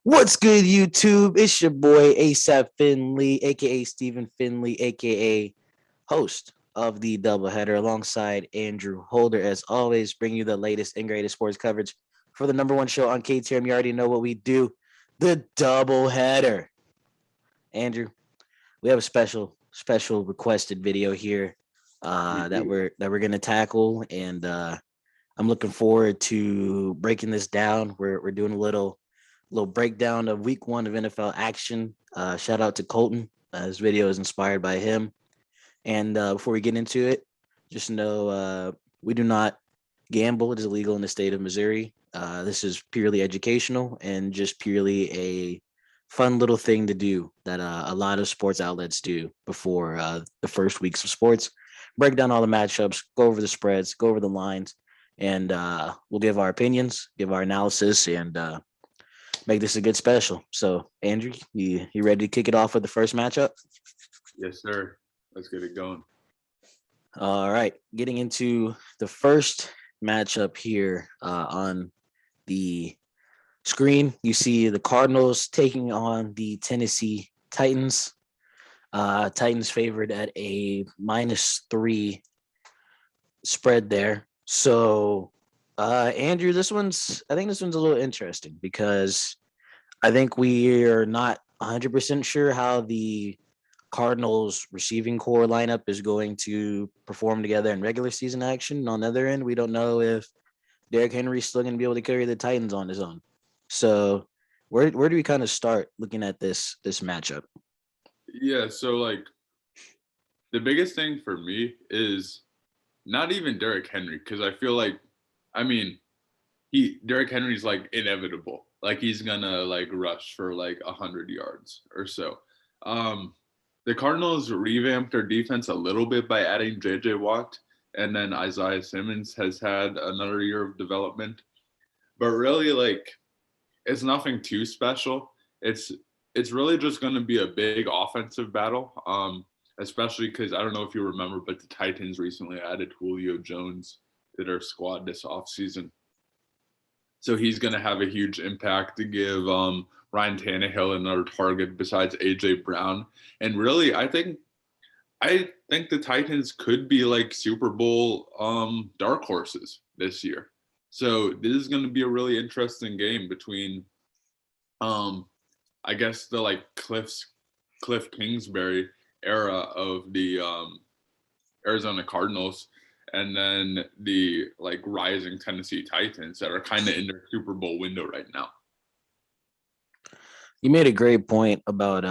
What's good, YouTube? It's your boy ASAP Finley, aka Stephen Finley, aka host of the Doubleheader, alongside Andrew Holder. As always, bring you the latest and greatest sports coverage for the number one show on KTM. You already know what we do, the Doubleheader. Andrew, we have a special requested video here We that do. we're gonna tackle, and I'm looking forward to breaking this down. We're doing a little breakdown of week one of NFL action. Shout out to Colton. This video is inspired by him. And before we get into it, just know we do not gamble. It is illegal in the state of Missouri. This is purely educational and just purely a fun little thing to do that a lot of sports outlets do before the first weeks of sports. Break down all the matchups, go over the spreads, go over the lines, and we'll give our opinions, give our analysis, and make this a good special. So, Andrew, you ready to kick it off with the first matchup? Yes, sir. Let's get it going. All right, getting into the first matchup here on the screen, you see the Cardinals taking on the Tennessee Titans. Titans favored at a -3 spread there. So, Andrew, I think this one's a little interesting because I think we are not 100% sure how the Cardinals receiving core lineup is going to perform together in regular season action. On the other end, we don't know if Derrick Henry's still going to be able to carry the Titans on his own. So, where do we kind of start looking at this matchup? Yeah, so the biggest thing for me is not even Derrick Henry because I feel like, I mean, Derrick Henry's like inevitable. Like he's gonna like rush for like 100 yards or so. Um, the Cardinals revamped their defense a little bit by adding J.J. Watt, and then Isaiah Simmons has had another year of development. But really, it's nothing too special. It's really just going to be a big offensive battle, especially because I don't know if you remember, but the Titans recently added Julio Jones to their squad this offseason. So he's going to have a huge impact to give Ryan Tannehill another target besides A.J. Brown. And really, I think the Titans could be like Super Bowl dark horses this year. So this is going to be a really interesting game between um I guess the like Cliff Kingsbury era of the Arizona Cardinals and then the like rising Tennessee Titans that are kind of in their Super Bowl window right now. You made a great point about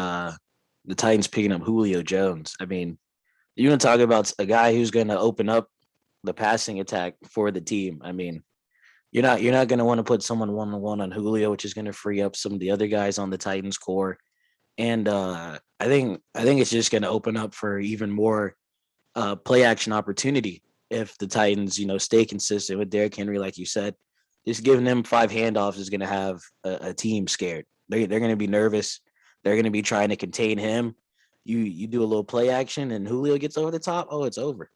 the Titans picking up Julio Jones. I mean, you want to talk about a guy who's going to open up the passing attack for the team. I mean, you're not going to want to put someone one on one on Julio, which is going to free up some of the other guys on the Titans core. And I think it's just going to open up for even more play action opportunity if the Titans stay consistent with Derrick Henry, like you said. Just giving them five handoffs is going to have a team scared. They're going to be nervous. They're going to be trying to contain him. You do a little play action and Julio gets over the top. Oh, it's over.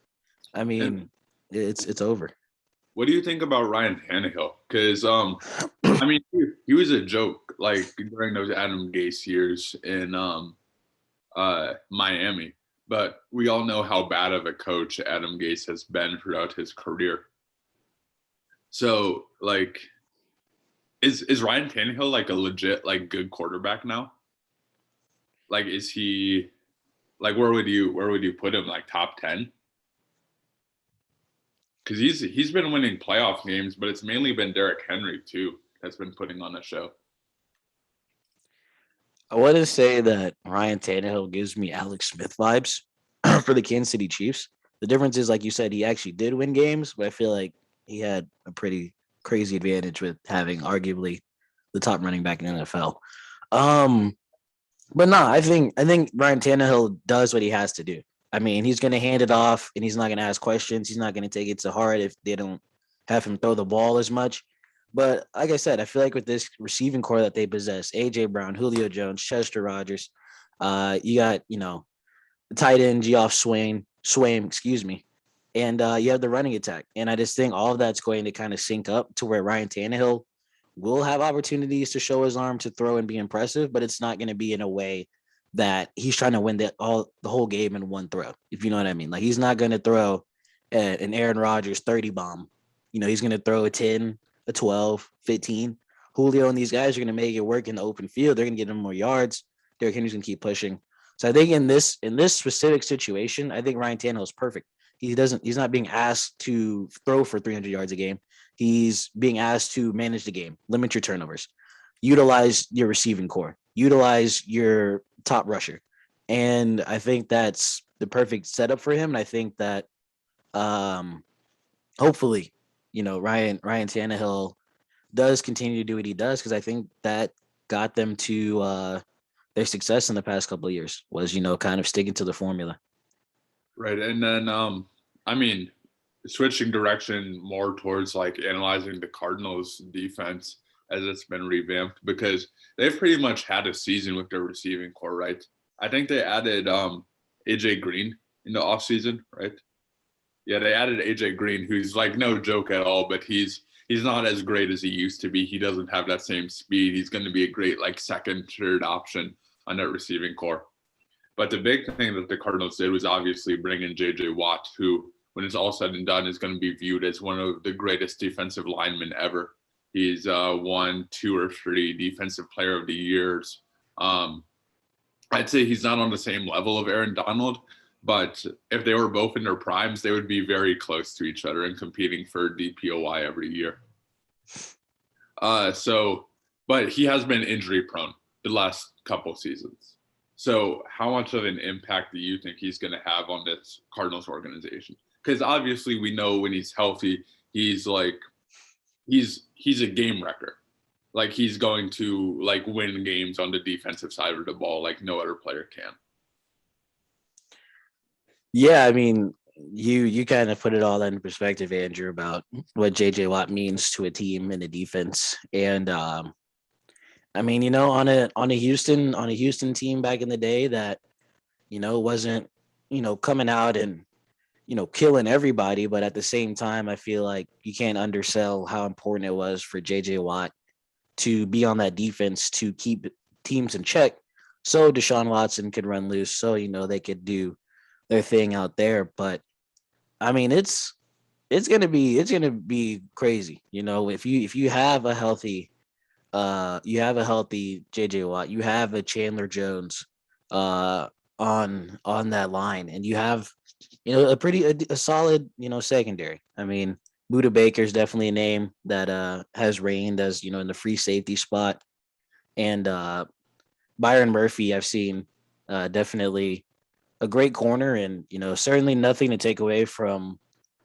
I And mean, it's over. what do you think about Ryan Tannehill? Because I mean, he was a joke like during those Adam Gase years in Miami. But we all know how bad of a coach Adam Gase has been throughout his career. So, is Ryan Tannehill like a legit like good quarterback now? Like, is he like where would you put him? Like top 10? Because he's been winning playoff games, but it's mainly been Derrick Henry too that's been putting on a show. I want to say that Ryan Tannehill gives me Alex Smith vibes for the Kansas City Chiefs. The difference is, like you said, he actually did win games, but I feel like he had a pretty crazy advantage with having arguably the top running back in the NFL. Um, but no, I think Ryan Tannehill does what he has to do. I mean, he's going to hand it off, and he's not going to ask questions. He's not going to take it to heart if they don't have him throw the ball as much. But like I said, I feel like with this receiving core that they possess, AJ Brown, Julio Jones, Chester Rogers, you got the tight end Geoff Swain, excuse me, and you have the running attack. And I just think all of that's going to kind of sync up to where Ryan Tannehill will have opportunities to show his arm to throw and be impressive, but it's not going to be in a way that he's trying to win the whole game in one throw, if you know what I mean. Like, he's not going to throw an Aaron Rodgers 30 bomb. He's going to throw a 10, a 12, 15. Julio and these guys are going to make it work in the open field. They're going to get him more yards. Derrick Henry's going to keep pushing. So I think in this specific situation, I think Ryan Tannehill is perfect. He's not being asked to throw for 300 yards a game. He's being asked to manage the game, limit your turnovers, utilize your receiving core, utilize your top rusher. And I think that's the perfect setup for him. And I think that hopefully, Ryan Tannehill does continue to do what he does, because I think that got them to their success in the past couple of years was, kind of sticking to the formula. Right. And then, I mean, switching direction more towards like analyzing the Cardinals defense as it's been revamped, because they've pretty much had a season with their receiving core, right? I think they added AJ Green in the offseason, right? Yeah, they added AJ Green, who's like no joke at all, but he's not as great as he used to be. He doesn't have that same speed. He's going to be a great like second, third option on that receiving core. But the big thing that the Cardinals did was obviously bring in J.J. Watt, who, when it's all said and done, is going to be viewed as one of the greatest defensive linemen ever. He's won 2 or 3 defensive player of the years. I'd say he's not on the same level of Aaron Donald, but if they were both in their primes, they would be very close to each other and competing for DPOY every year. But he has been injury prone the last couple seasons. So how much of an impact do you think he's going to have on this Cardinals organization? Because obviously we know when he's healthy, he's a game wrecker. Like, he's going to like win games on the defensive side of the ball like no other player can. Yeah, I mean, you kind of put it all into perspective, Andrew, about what JJ Watt means to a team and a defense. And I mean, on a Houston team back in the day that, wasn't, coming out and, killing everybody, but at the same time, I feel like you can't undersell how important it was for JJ Watt to be on that defense to keep teams in check, so Deshaun Watson could run loose, so they could do their thing out there. But I mean, it's gonna be crazy. If you have a healthy JJ Watt, you have a Chandler Jones on that line, and you have a solid secondary. I mean, Buda Baker's definitely a name that has reigned as in the free safety spot, and Byron Murphy I've seen definitely a great corner, and certainly nothing to take away from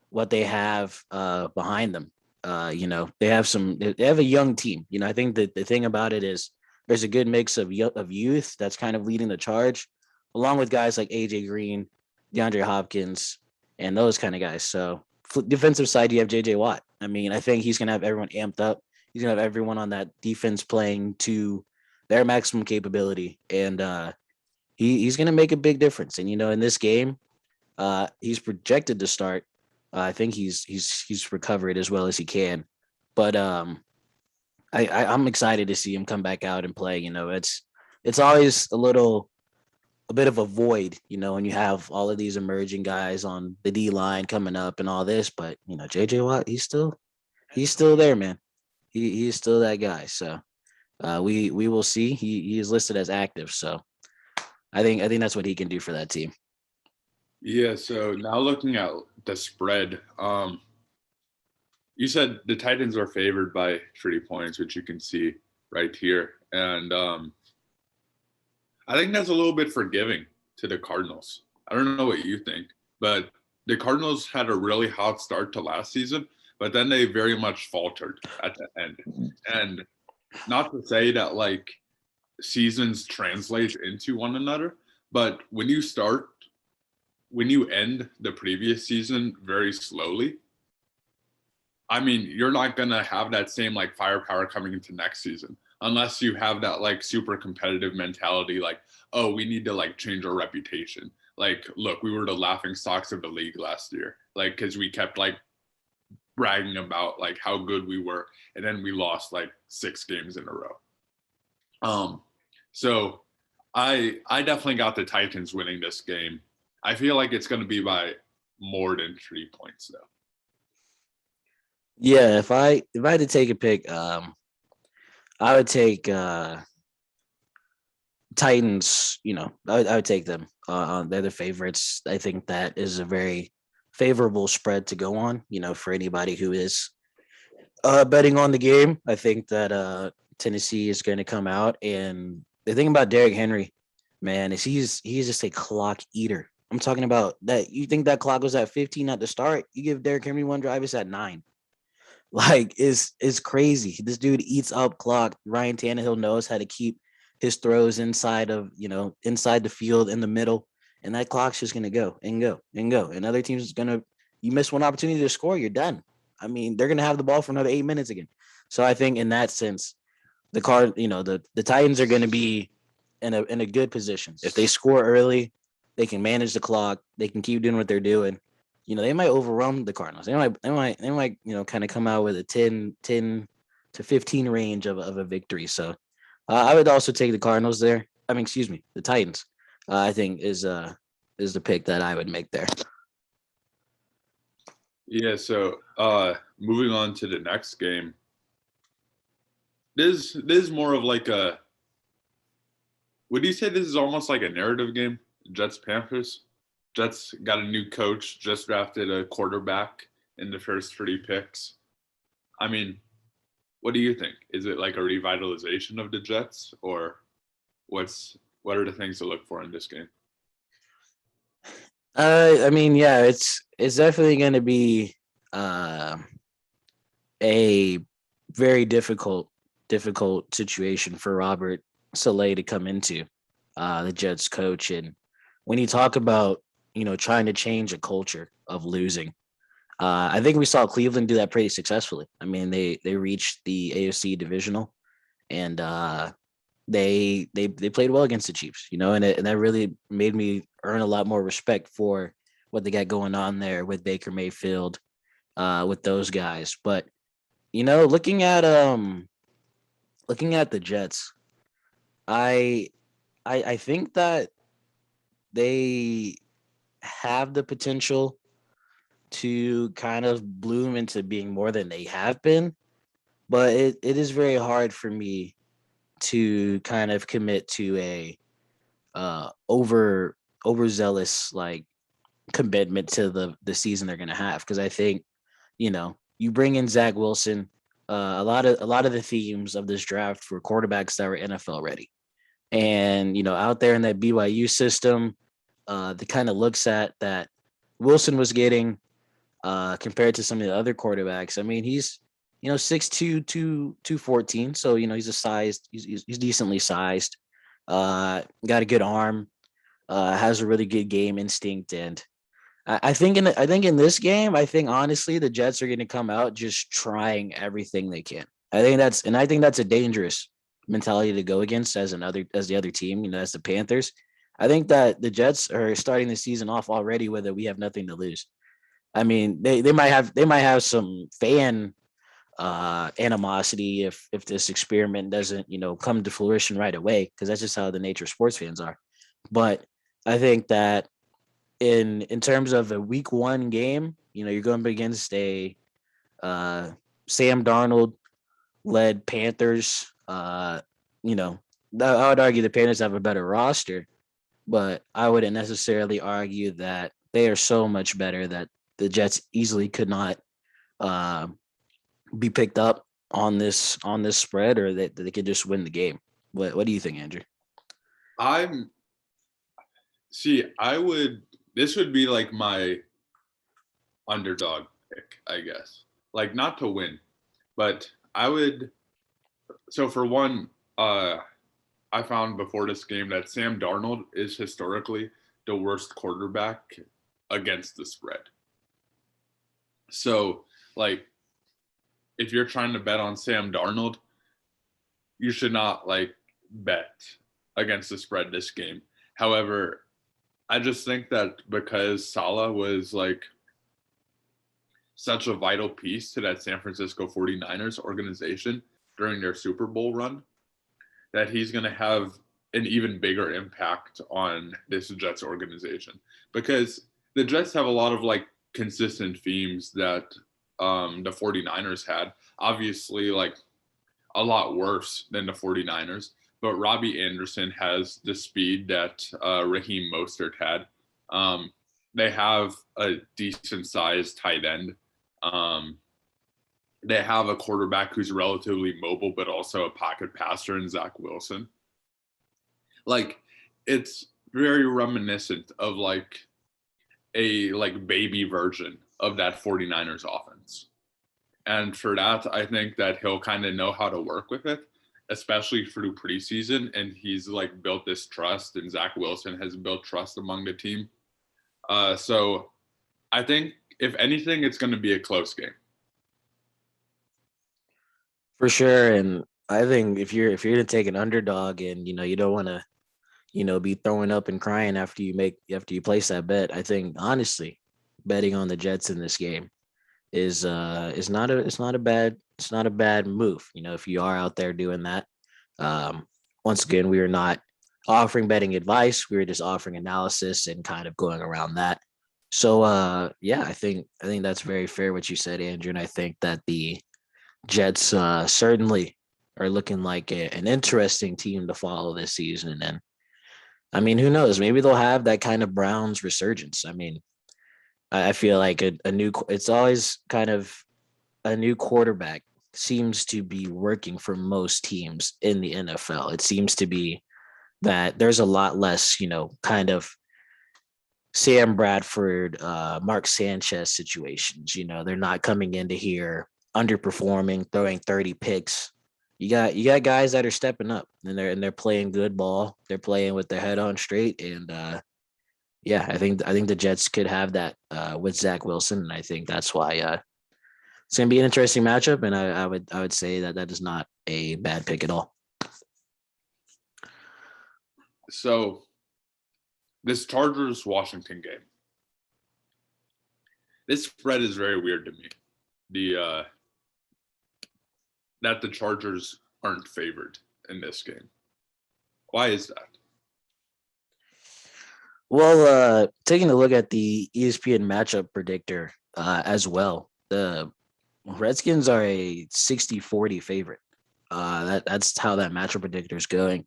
what they have behind them. They have a young team. I think that the thing about it is there's a good mix of youth that's kind of leading the charge, along with guys like AJ Green, DeAndre Hopkins, and those kind of guys. So defensive side, you have JJ Watt. I mean, I think he's gonna have everyone amped up. He's gonna have everyone on that defense playing to their maximum capability, and he's gonna make a big difference. And in this game, he's projected to start. I think he's recovered as well as he can, but I'm excited to see him come back out and play. It's always a bit of a void, when you have all of these emerging guys on the D line coming up and all this. But JJ Watt, he's still there, man. He's still that guy. So we will see. He is listed as active. So I think that's what he can do for that team. Yeah, so now looking at the spread, you said the Titans are favored by 3 points, which you can see right here. And I think that's a little bit forgiving to the Cardinals. I don't know what you think, but the Cardinals had a really hot start to last season, but then they very much faltered at the end. And not to say that like seasons translate into one another, but when you end the previous season very slowly, I mean, you're not going to have that same like firepower coming into next season unless you have that like super competitive mentality, like, oh, we need to like change our reputation. Like, look, we were the laughing stocks of the league last year, like, because we kept like bragging about like how good we were, and then we lost like 6 games in a row. So I definitely got the Titans winning this game. I feel like it's going to be by more than 3 points though. Yeah, if I had to take a pick, I would take Titans. I would take them. They're the favorites. I think that is a very favorable spread to go on. For anybody who is betting on the game, I think that Tennessee is going to come out. And the thing about Derrick Henry, man, is he's just a clock eater. I'm talking about that. You think that clock was at 15 at the start? You give Derrick Henry one drive, it's at 9. Like it's crazy. This dude eats up clock. Ryan Tannehill knows how to keep his throws inside the field in the middle, and that clock's just gonna go and go and go. And other teams is gonna you miss one opportunity to score, you're done. I mean, they're gonna have the ball for another 8 minutes again. So I think in that sense, the Titans are gonna be in a good position. If they score early, they can manage the clock, they can keep doing what they're doing. They might overwhelm the Cardinals. They might kind of come out with a 10 to 15 range of a victory. So I would also take the Cardinals there. I mean, excuse me, the Titans. I think is the pick that I would make there. Yeah, so moving on to the next game. This is more of like a, would you say this is almost like a narrative game? Jets Panthers. Jets got a new coach, just drafted a quarterback in the first 3 picks. I mean, what do you think? Is it like a revitalization of the Jets, or what are the things to look for in this game? I mean, yeah, it's definitely going to be a very difficult situation for Robert Saleh to come into, the Jets coach. And when you talk about trying to change a culture of losing, I think we saw Cleveland do that pretty successfully. I mean, they reached the AFC divisional, and they played well against the Chiefs, and that really made me earn a lot more respect for what they got going on there with Baker Mayfield, with those guys. But looking at the Jets, I I think that they have the potential to kind of bloom into being more than they have been, but it is very hard for me to kind of commit to a overzealous like commitment to the season they're gonna have, because I think you bring in Zach Wilson. A lot of the themes of this draft were quarterbacks that were NFL ready, and out there in that BYU system, the kind of looks at that Wilson was getting, compared to some of the other quarterbacks. I mean, he's 6'2", 214, so he's decently sized. Got a good arm, has a really good game instinct, and I think in this game, I think honestly the Jets are going to come out just trying everything they can. I think that's a dangerous mentality to go against as the other team, as the Panthers. I think that the Jets are starting the season off already with we have nothing to lose. I mean, they might have some fan animosity if this experiment doesn't come to fruition right away, because that's just how the nature of sports fans are. But I think that in terms of a week 1 game, you're going up against a Sam Darnold led Panthers. I would argue the Panthers have a better roster, but I wouldn't necessarily argue that they are so much better that the Jets easily could not be picked up on this spread, or that they could just win the game. What do you think, Andrew? This would be like my underdog pick, I guess. Like, not to win, but so for one, I found before this game that Sam Darnold is historically the worst quarterback against the spread. So, like, if you're trying to bet on Sam Darnold, you should not bet against the spread this game. However, I just think that because Salah such a vital piece to that San Francisco 49ers organization during their Super Bowl run that he's going to have an even bigger impact on this Jets organization, because the Jets have a lot of like consistent themes that the 49ers had. Obviously, like a lot worse than the 49ers, but Robbie Anderson has the speed that Raheem Mostert had. They have a decent sized tight end. They have a quarterback who's relatively mobile, but also a pocket passer in Zach Wilson. Like, it's very reminiscent of like a like baby version of that 49ers offense. And for that, I think that he'll kind of know how to work with it, especially through preseason. And he's like built this trust, and Zach Wilson has built trust among the team. So I think if anything, it's going to be a close game. For sure. And I think if you're gonna take an underdog and you don't want to be throwing up and crying after you place that bet, I think honestly betting on the Jets in this game is not a bad move. If you are out there doing that. Once again, we are not offering betting advice. We were just offering analysis and kind of going around that. So yeah, I think that's very fair what you said, Andrew. And I think that the Jets certainly are looking like an interesting team to follow this season. And I mean, who knows? Maybe they'll have that kind of Browns resurgence. I mean, I feel like it's always kind of a new quarterback seems to be working for most teams in the NFL. It seems to be that there's a lot less, kind of Sam Bradford, Mark Sanchez situations. They're not coming into here underperforming, throwing 30 picks. You got guys that are stepping up and they're playing good ball. They're playing with their head on straight. And yeah, I think the Jets could have that with Zach Wilson. And I think that's why it's gonna be an interesting matchup. And I would say that is not a bad pick at all. So this Chargers Washington game, this spread is very weird to me. That the Chargers aren't favored in this game. Why is that? Well, taking a look at the ESPN matchup predictor as well, the Redskins are a 60-40 favorite. That's how that matchup predictor is going.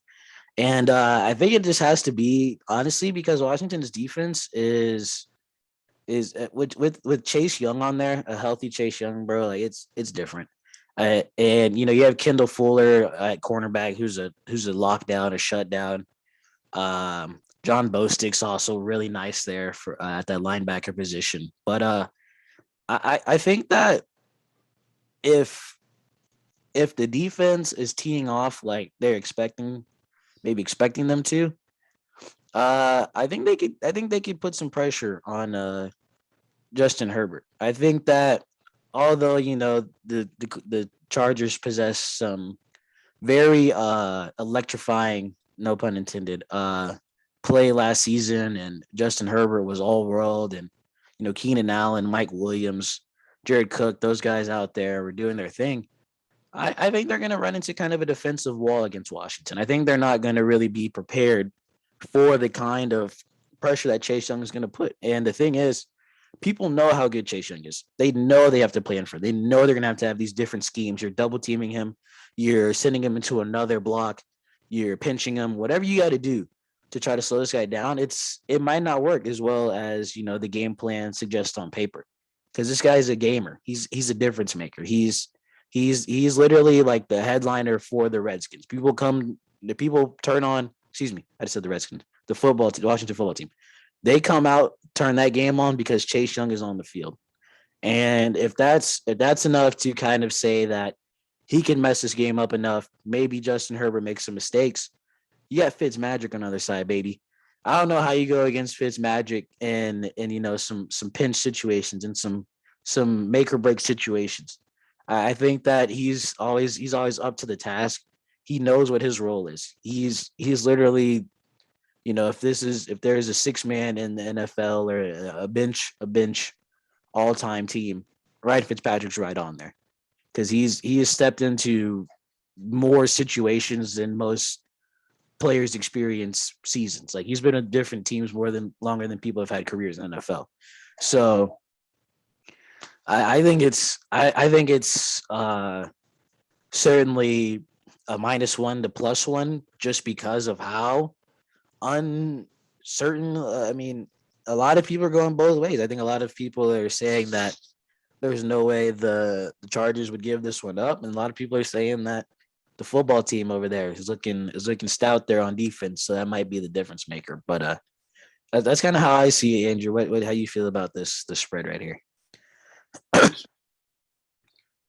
And I think it just has to be, honestly, because Washington's defense is with Chase Young on there, a healthy Chase Young, bro. Like it's different. And you have Kendall Fuller at cornerback, who's a lockdown, a shutdown. John Bostick's also really nice there for at that linebacker position. But I think that if the defense is teeing off like they're expecting them to, I think they could put some pressure on Justin Herbert. I think that although the Chargers possess some very electrifying, no pun intended, play last season, and Justin Herbert was all world, and Keenan Allen, Mike Williams, Jared Cook, those guys out there were doing their thing. I think they're going to run into kind of a defensive wall against Washington. I think they're not going to really be prepared for the kind of pressure that Chase Young is going to put. And the thing is, people know how good Chase Young is. They know they have to plan for it. They know they're going to have these different schemes. You're double teaming him. You're sending him into another block. You're pinching him. Whatever you got to do to try to slow this guy down, it might not work as well as the game plan suggests on paper. Because this guy's a gamer. He's a difference maker. He's literally like the headliner for the Redskins. People turn on. Excuse me, I just said the Redskins. The Washington football team. They come out, turn that game on because Chase Young is on the field. And if that's enough to kind of say that he can mess this game up enough, maybe Justin Herbert makes some mistakes. You got Fitzmagic on the other side, baby. I don't know how you go against Fitzmagic in some pinch situations and some make or break situations. I think that he's always up to the task. He knows what his role is. He's literally, if there is a 6-man in the NFL or a bench all-time team, Ryan Fitzpatrick's right on there because he has stepped into more situations than most players experience seasons. Like he's been in different teams longer than people have had careers in the NFL. So I think it's certainly a -1 to +1 just because of how uncertain. I mean, a lot of people are going both ways. I think a lot of people are saying that there's no way the Chargers would give this one up, and a lot of people are saying that the football team over there is looking stout there on defense, so that might be the difference maker. But that's kind of how I see it, Andrew. How you feel about the spread right here?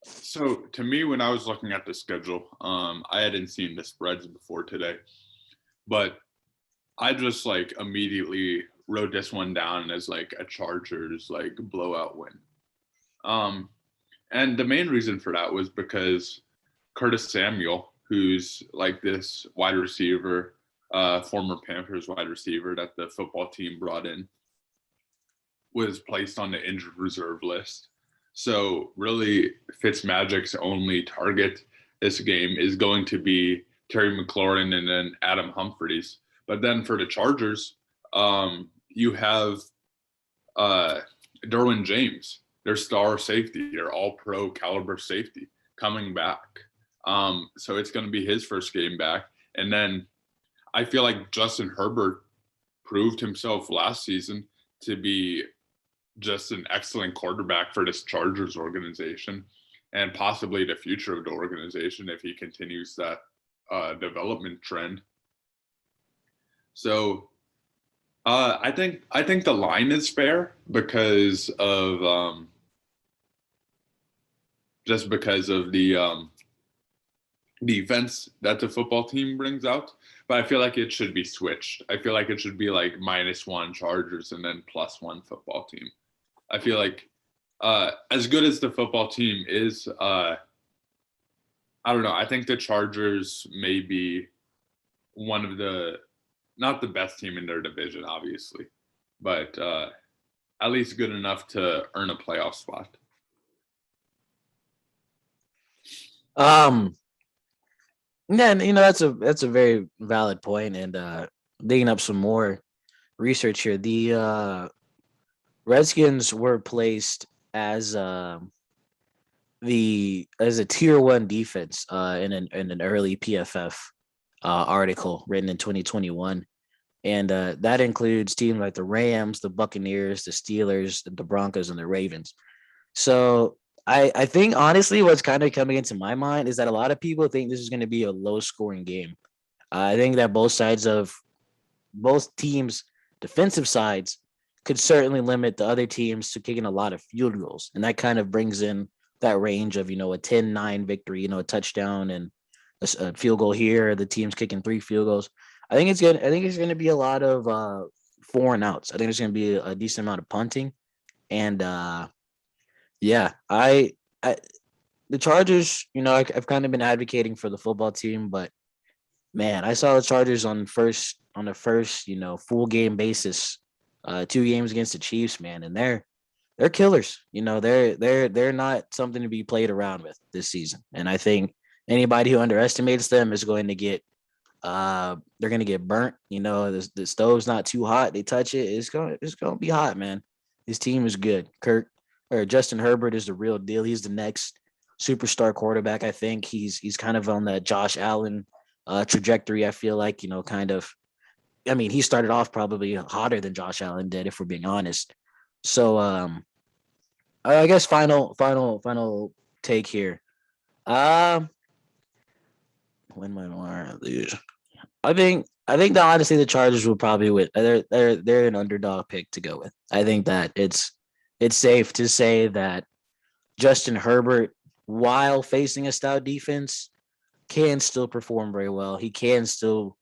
So to me, when I was looking at the schedule, I hadn't seen the spreads before today, but I just like immediately wrote this one down as like a Chargers like blowout win. And the main reason for that was because Curtis Samuel, who's like this wide receiver, former Panthers wide receiver that the football team brought in, was placed on the injured reserve list. So really, Fitzmagic's only target this game is going to be Terry McLaurin and then Adam Humphries. But then for the Chargers, you have Derwin James, their star safety, their all-pro caliber safety, coming back. So it's going to be his first game back. And then I feel like Justin Herbert proved himself last season to be just an excellent quarterback for this Chargers organization and possibly the future of the organization if he continues that development trend. So I think the line is fair because of just because of the defense that the football team brings out. But I feel like it should be switched. I feel like it should be like -1 Chargers and then +1 football team. I feel like as good as the football team is, I don't know. I think the Chargers may be one of not the best team in their division, obviously, but at least good enough to earn a playoff spot. Yeah, that's a very valid point, and digging up some more research here, the Redskins were placed as as a tier 1 defense in an early PFF article written in 2021, and that includes teams like the Rams, the Buccaneers, the Steelers, the Broncos, and the Ravens. So I think honestly, what's kind of coming into my mind is that a lot of people think this is going to be a low scoring game. I think that both teams' defensive sides could certainly limit the other teams to kicking a lot of field goals. And that kind of brings in that range of, a 10-9 victory, a touchdown and a field goal here, the team's kicking 3 field goals. I think it's going to be a lot of 4 and outs. I think there's going to be a decent amount of punting. And yeah, the Chargers, I've kind of been advocating for the football team, but man, I saw the Chargers on the first, full game basis, 2 games against the Chiefs, man, and they're killers. They're not something to be played around with this season. And I think anybody who underestimates them is going to get they're going to get burnt. The stove's not too hot. They touch it, it's going to be hot, man. This team is good. Justin Herbert is the real deal. He's the next superstar quarterback. I think he's kind of on that Josh Allen trajectory. I feel like, he started off probably hotter than Josh Allen did, if we're being honest. So I guess final take here. When my more lose. I think that honestly the Chargers will probably win. They're an underdog pick to go with. I think that it's safe to say that Justin Herbert, while facing a stout defense, can still perform very well. He can still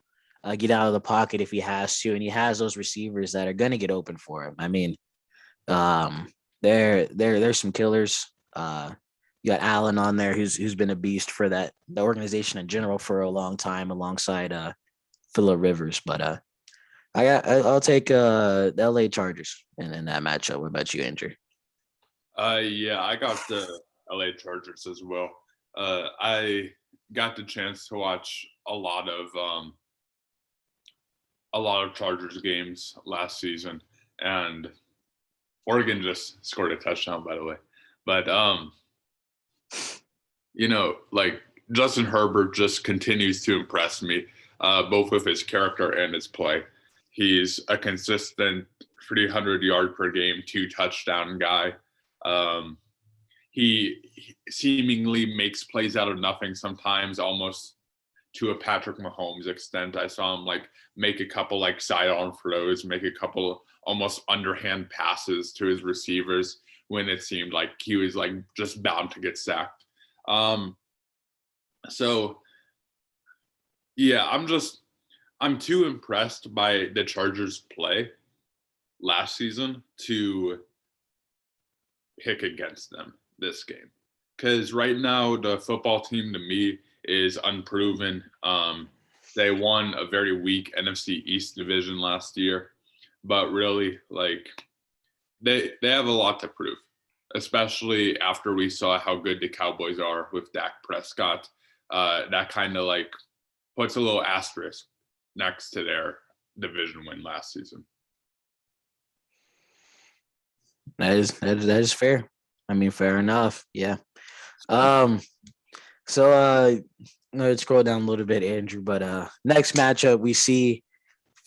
get out of the pocket if he has to, and he has those receivers that are going to get open for him. I mean, there's some killers. You got Allen on there, who's been a beast for the organization in general for a long time, alongside Phillip Rivers. But I'll take the LA Chargers in that matchup. What about you, Andrew? Yeah, I got the LA Chargers as well. I got the chance to watch a lot of Chargers games last season, and Oregon just scored a touchdown, by the way. But like Justin Herbert just continues to impress me, both with his character and his play. He's a consistent 300 yard per game, 2 touchdown guy. Um, he seemingly makes plays out of nothing sometimes, almost to a Patrick Mahomes extent. I saw him like make a couple like sidearm throws, make a couple almost underhand passes to his receivers when it seemed like he was like just bound to get sacked. Um, so yeah, I'm too impressed by the Chargers play last season to pick against them this game. Because right now the football team to me is unproven. They won a very weak NFC East division last year, but really like they have a lot to prove, especially after we saw how good the Cowboys are with Dak Prescott. That kind of like puts a little asterisk next to their division win last season. That is fair. I mean, fair enough. Yeah. Um. So let's scroll down a little bit, Andrew. But next matchup we see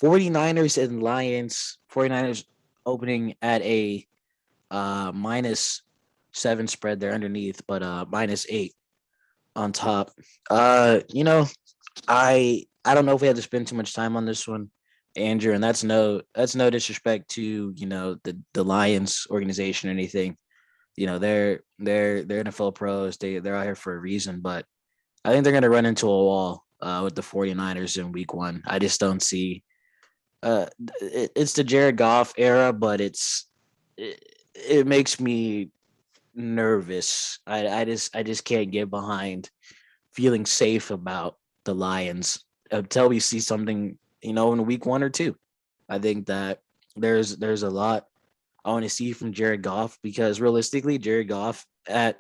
49ers and Lions. 49ers opening at a -7 spread. They're underneath, but -8 on top. I don't know if we have to spend too much time on this one, Andrew, and that's no disrespect to the Lions organization or anything. They're NFL pros. They're out here for a reason, but I think they're gonna run into a wall with the 49ers in week one. I just don't see it's the Jared Goff era, but it makes me nervous. I just can't get behind feeling safe about the Lions until we see something, in week 1 or 2. I think that there's a lot I want to see from Jared Goff because realistically, Jared Goff at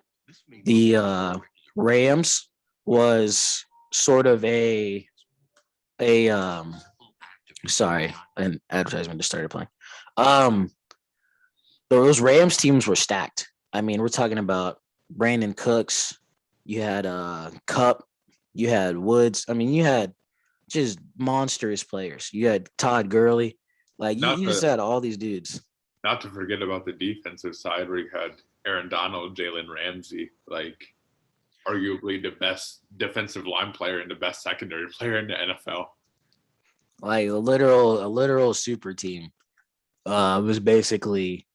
the Rams was sort of a sorry, an advertisement just started playing. Um those Rams teams were stacked. I mean, we're talking about Brandon Cooks, you had Cup, you had Woods. I mean, you had just monstrous players. You had Todd Gurley. Like you, Not you just to had all these dudes. not to forget about the defensive side where you had Aaron Donald, Jalen Ramsey, like arguably the best defensive line player and the best secondary player in the NFL. Like a literal super team was basically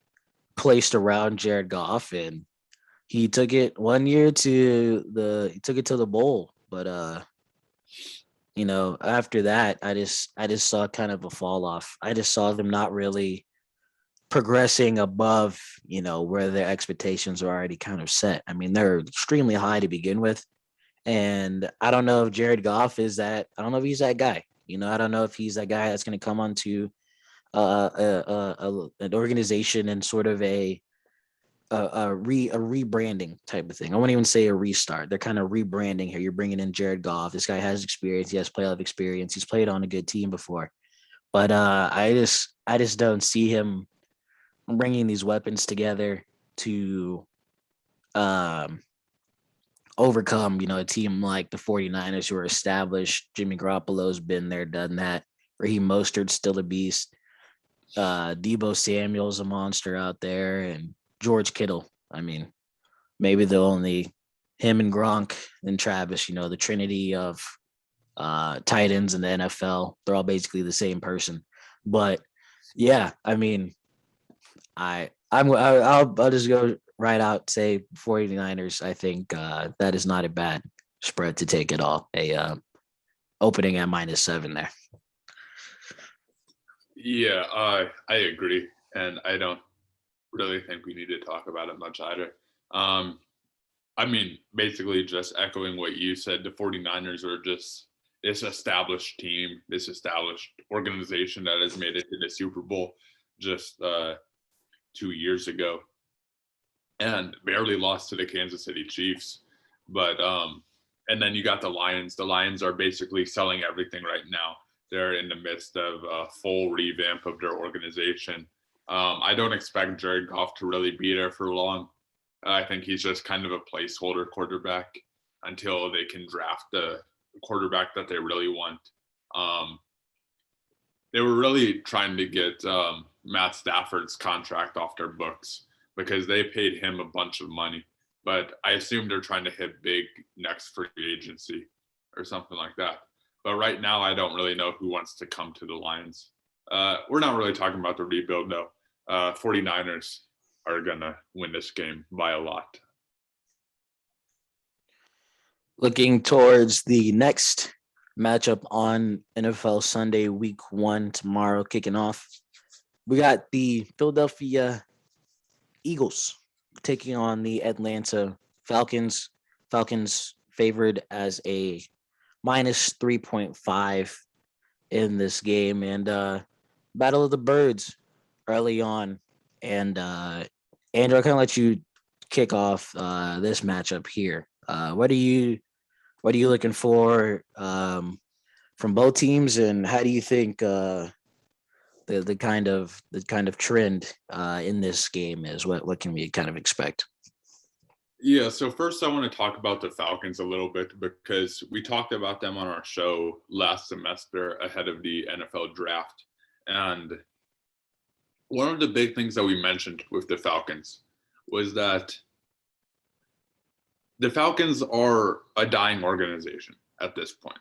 placed around Jared Goff, and he took it one year to the bowl. But after that, I just saw kind of a fall off. I just saw them not really progressing above, where their expectations are already kind of set. I mean, they're extremely high to begin with. And I don't know if Jared Goff is that. I don't know if he's that guy. I don't know if he's that guy that's going to come onto an organization and sort of a rebranding type of thing. I won't even say a restart. They're kind of rebranding here. You're bringing in Jared Goff. This guy has experience. He has playoff experience. He's played on a good team before. But I just don't see him bringing these weapons together to um overcome, a team like the 49ers who are established. Jimmy Garoppolo's been there, done that. Raheem Mostert's still a beast. Debo Samuel's a monster out there, and George Kittle. I mean, maybe the only him and Gronk and Travis, the trinity of tight ends in the NFL. They're all basically the same person. But yeah, I mean, I'll just go right out, say 49ers. I think that is not a bad spread to take at all. Opening at -7 there. Yeah, I agree, and I don't really think we need to talk about it much either. Um, I mean, basically just echoing what you said, the 49ers are just this established team, this established organization that has made it to the Super Bowl just 2 years ago. and barely lost to the Kansas City Chiefs. But and then you got the Lions. The Lions are basically selling everything right now. They're in the midst of a full revamp of their organization. I don't expect Jared Goff to really be there for long. I think he's just kind of a placeholder quarterback until they can draft the quarterback that they really want. They were really trying to get Matt Stafford's contract off their books because they paid him a bunch of money. But I assume they're trying to hit big next free agency or something like that. But right now, I don't really know who wants to come to the Lions. We're not really talking about the rebuild, though. 49ers are going to win this game by a lot. Looking towards the next matchup on NFL Sunday, Week 1 tomorrow, kicking off. We got the Philadelphia Eagles taking on the Atlanta Falcons. Falcons favored as a minus 3.5 in this game, and Battle of the Birds early on. And Andrew, I kind of let you kick off this matchup here. What are you looking for from both teams, and how do you think the kind of trend in this game is? What can we kind of expect? Yeah, so first I want to talk about the Falcons a little bit because we talked about them on our show last semester ahead of the NFL draft. And one of the big things that we mentioned with the Falcons was that the Falcons are a dying organization at this point.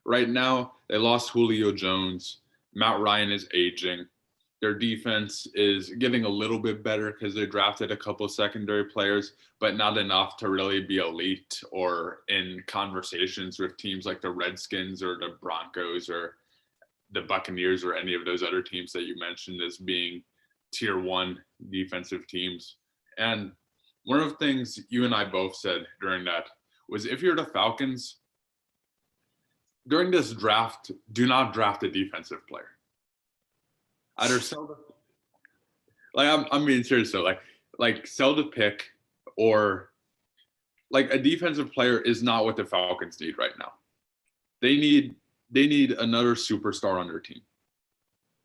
Right now, they lost Julio Jones. Matt Ryan is aging. Their defense is getting a little bit better because they drafted a couple of secondary players, but not enough to really be elite or in conversations with teams like the Redskins or the Broncos or the Buccaneers or any of those other teams that you mentioned as being tier 1 defensive teams. And one of the things you and I both said during that was if you're the Falcons, during this draft, do not draft a defensive player. Either sell the, I'm being serious though, like sell the pick, or like a defensive player is not what the Falcons need right now. They need another superstar on their team.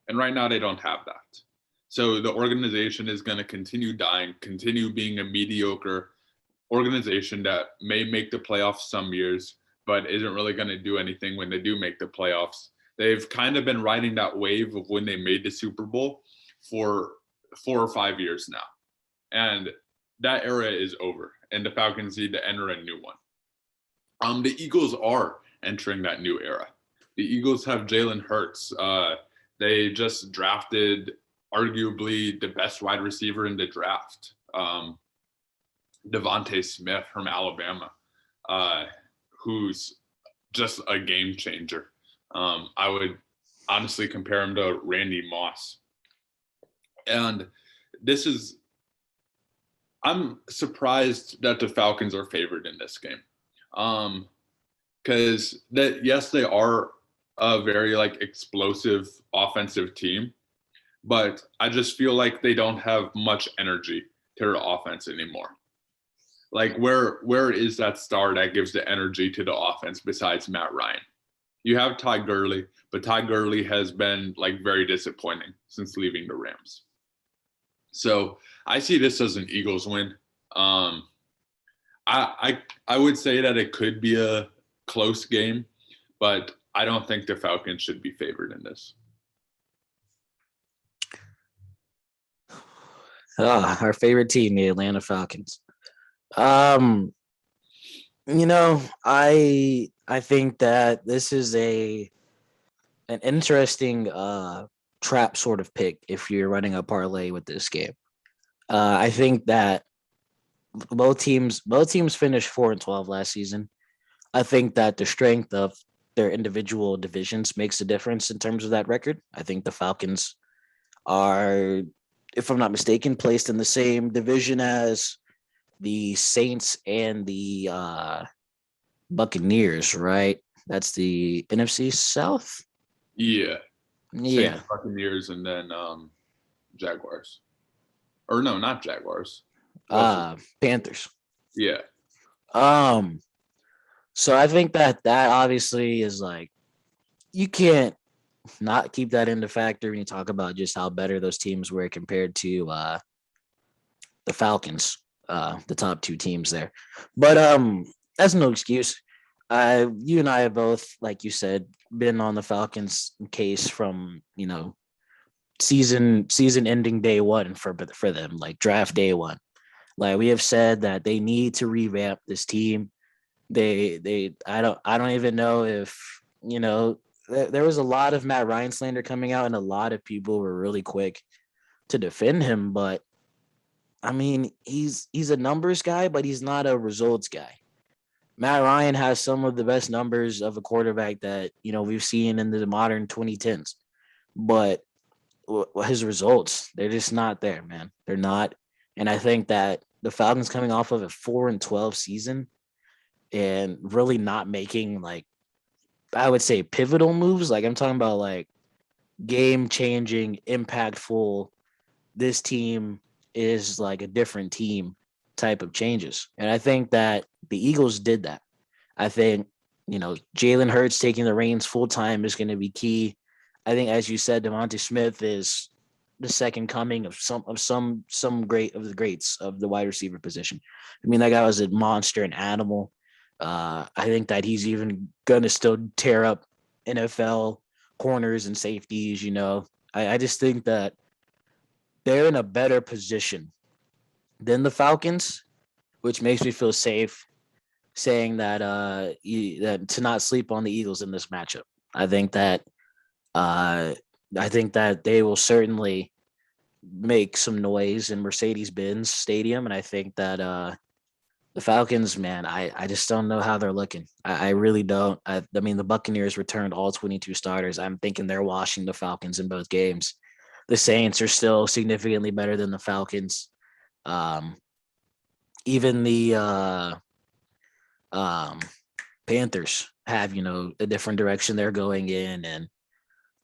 And right now they don't have that. So the organization is going to continue dying, continue being a mediocre organization that may make the playoffs some years, but isn't really going to do anything when they do make the playoffs. They've kind of been riding that wave of when they made the Super Bowl for 4 or 5 years now. And that era is over, and the Falcons need to enter a new one. The Eagles are entering that new era. The Eagles have Jalen Hurts. They just drafted arguably the best wide receiver in the draft, Devontae Smith from Alabama, who's just a game changer. I would honestly compare him to Randy Moss. And I'm surprised that the Falcons are favored in this game. Because yes, they are a very explosive offensive team, but I just feel like they don't have much energy to their offense anymore. Like where is that star that gives the energy to the offense besides Matt Ryan? You have Ty Gurley, but Ty Gurley has been very disappointing since leaving the Rams. So I see this as an Eagles win. I would say that it could be a close game, but I don't think the Falcons should be favored in this. Our favorite team, the Atlanta Falcons. I think that this is an interesting trap sort of pick if you're running a parlay with this game. I think that both teams finished 4-12 last season. I think that the strength of their individual divisions makes a difference in terms of that record. I think the Falcons are, if I'm not mistaken, placed in the same division as the Saints and the Buccaneers, right? That's the NFC South. Yeah. Yeah. Saints, Buccaneers, and then Jaguars. Or no, not Jaguars. Also, Panthers. yeah. Um, so I think that obviously is like you can't not keep that into factor when you talk about just how better those teams were compared to the Falcons, the top two teams there. But that's no excuse. You and I have both, like you said, been on the Falcons case from season ending day one for them, like draft day one. Like we have said that they need to revamp this team. I don't even know if there was a lot of Matt Ryan slander coming out, and a lot of people were really quick to defend him. But I mean, he's a numbers guy, but he's not a results guy. Matt Ryan has some of the best numbers of a quarterback that we've seen in the modern 2010s, but his results, they're just not there, man. They're not. And I think that the Falcons coming off of a 4-12 season and really not making, like, I would say, pivotal moves. Like I'm talking about like game changing, impactful. This team is like a different team type of changes. And I think that the Eagles did that. I think, Jalen Hurts taking the reins full time is going to be key. I think, as you said, Devontae Smith is the second coming of some great of the greats of the wide receiver position. I mean, that guy was a monster, an animal. I think that he's even gonna still tear up NFL corners and safeties. I just think that they're in a better position than the Falcons, which makes me feel safe saying that that to not sleep on the Eagles in this matchup. I think that uh, I think that they will certainly make some noise in Mercedes-Benz Stadium, and I think that the Falcons, man, I just don't know how they're looking. I really don't. I mean, the Buccaneers returned all 22 starters. I'm thinking they're washing the Falcons in both games. The Saints are still significantly better than the Falcons. Um, even the um, Panthers have a different direction they're going in, and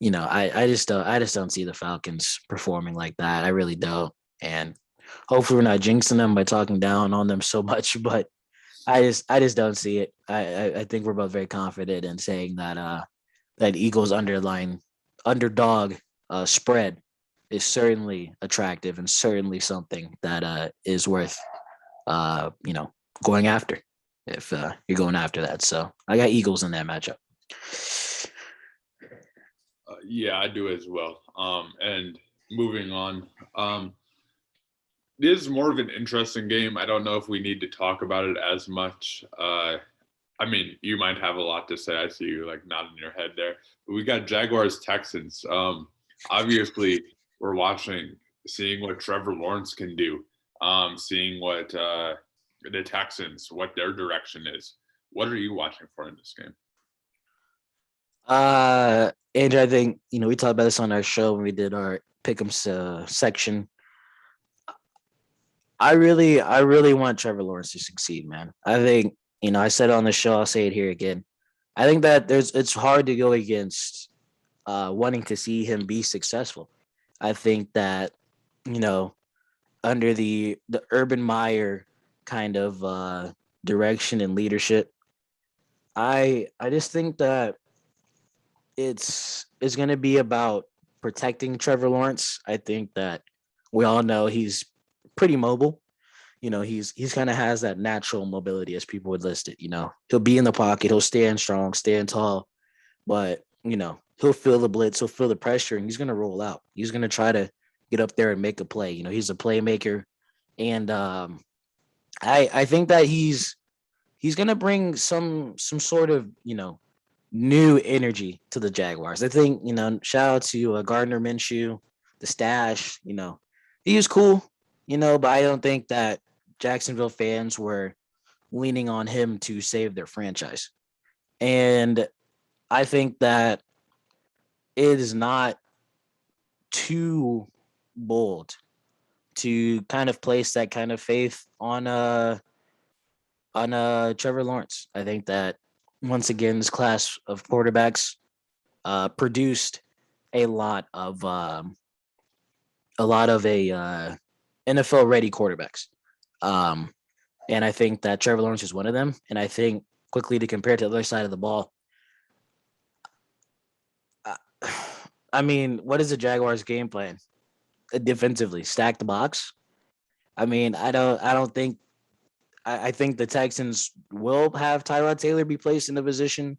I just don't see the Falcons performing like that. I really don't, and hopefully we're not jinxing them by talking down on them so much, but I just don't see it. I think we're both very confident in saying that that Eagles underdog spread is certainly attractive and certainly something that is worth going after if you're going after that. So I got Eagles in that matchup. Yeah, I do as well. And moving on, it is more of an interesting game. I don't know if we need to talk about it as much. I mean, you might have a lot to say. I see you like nodding your head there. But we got Jaguars Texans. Obviously, we're watching, seeing what Trevor Lawrence can do, seeing what the Texans, what their direction is. What are you watching for in this game? Andrew, I think we talked about this on our show when we did our pick'ems section. I really want Trevor Lawrence to succeed, man. I think I said it on the show. I'll say it here again. I think that it's hard to go against wanting to see him be successful. I think that you know under the Urban Meyer kind of direction and leadership, I just think that it's going to be about protecting Trevor Lawrence. I think that we all know he's pretty mobile. He's kind of has that natural mobility as people would list it. He'll be in the pocket, he'll stand strong, stand tall, but he'll feel the blitz, he'll feel the pressure, and he's gonna roll out. He's gonna try to get up there and make a play. He's a playmaker, and I think that he's gonna bring some sort of new energy to the Jaguars. I think shout out to Gardner Minshew, the stash. He was cool, but I don't think that Jacksonville fans were leaning on him to save their franchise. And I think that it is not too bold to kind of place that kind of faith on Trevor Lawrence. I think that once again this class of quarterbacks produced a lot of a NFL ready quarterbacks. And I think that Trevor Lawrence is one of them. And I think quickly to compare to the other side of the ball, uh, I mean, what is the Jaguars' game plan defensively? Stack the box. I mean, I don't think. I think the Texans will have Tyrod Taylor be placed in a position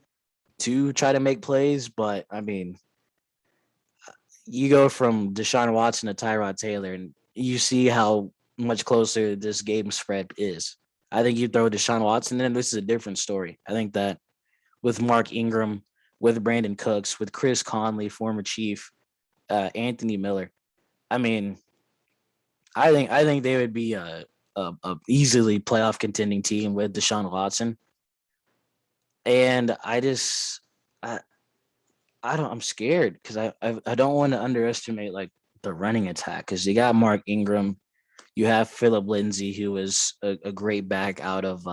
to try to make plays, but I mean, you go from Deshaun Watson to Tyrod Taylor, and you see how much closer this game spread is. I think you throw Deshaun Watson in, this is a different story. I think that with Mark Ingram, with Brandon Cooks, with Chris Conley, former Chief, Anthony Miller. I mean, I think they would be a easily playoff contending team with Deshaun Watson. And I, I'm scared because I don't want to underestimate like the running attack because you got Mark Ingram, you have Philip Lindsay, who is a great back out of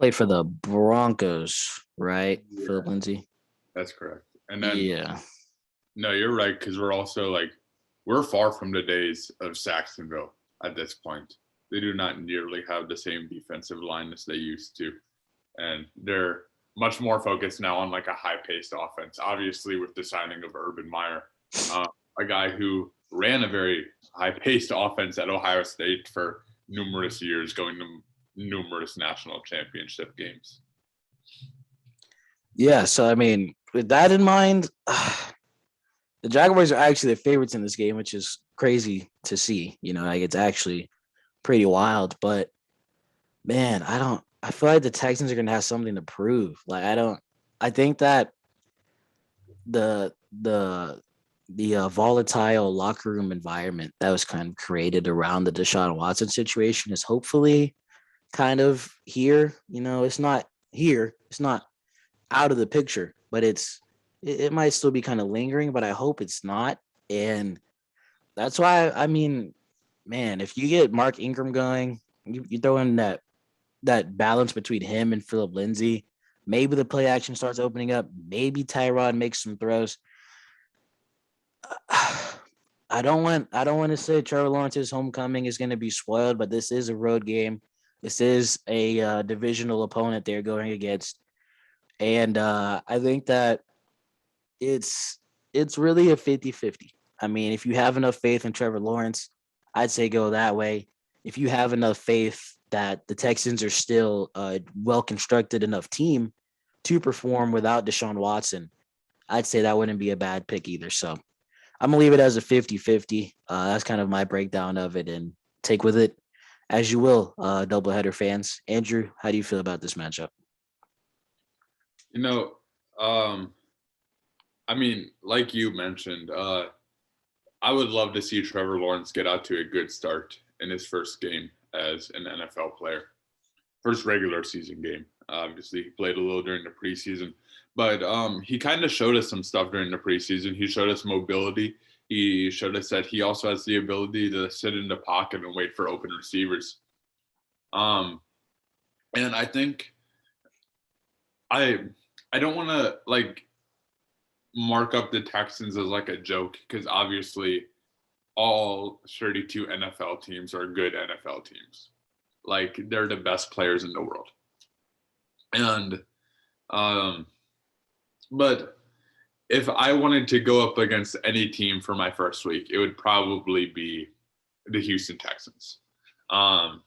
played for the Broncos, right? Yeah, Philip Lindsay. that's correct. And then Yeah. no, you're right because we're also like we're far from the days of Saxonville at this point. They do not nearly have the same defensive line as they used to, and they're much more focused now on like a high-paced offense. Obviously, with the signing of Urban Meyer, a guy who ran a very high-paced offense at Ohio State for numerous years, going to numerous national championship games. Yeah. So I mean, with that in mind, the Jaguars are actually the favorites in this game, which is crazy to see. You know, like it's actually pretty wild. But man, I feel like the Texans are gonna have something to prove. Like I think that the the the volatile locker room environment that was kind of created around the Deshaun Watson situation is hopefully kind of here. You know, it's not here. It's not out of the picture, but it might still be kind of lingering, but I hope it's not. And that's why I mean, man, if you get Mark Ingram going, you throw in that balance between him and Philip Lindsay, maybe the play action starts opening up, maybe Tyrod makes some throws. I don't want to say Trevor Lawrence's homecoming is going to be spoiled, but this is a road game. This is a divisional opponent they're going against, and I think that it's it's really a 50-50. I mean, if you have enough faith in Trevor Lawrence, I'd say go that way. If you have enough faith that the Texans are still a well constructed enough team to perform without Deshaun Watson, I'd say that wouldn't be a bad pick either. So I'm gonna leave it as a 50-50. That's kind of my breakdown of it and take with it as you will, doubleheader fans. Andrew, how do you feel about this matchup? You know, um, I mean, like you mentioned, I would love to see Trevor Lawrence get out to a good start in his first game as an NFL player, first regular season game. Obviously, he played a little during the preseason, but he kind of showed us some stuff during the preseason. He showed us mobility. He showed us that he also has the ability to sit in the pocket and wait for open receivers. Um, and I think I I don't want to like mark up the Texans as like a joke because obviously all 32 NFL teams are good NFL teams. Like they're the best players in the world. And um but if I wanted to go up against any team for my first week, it would probably be the Houston Texans. Um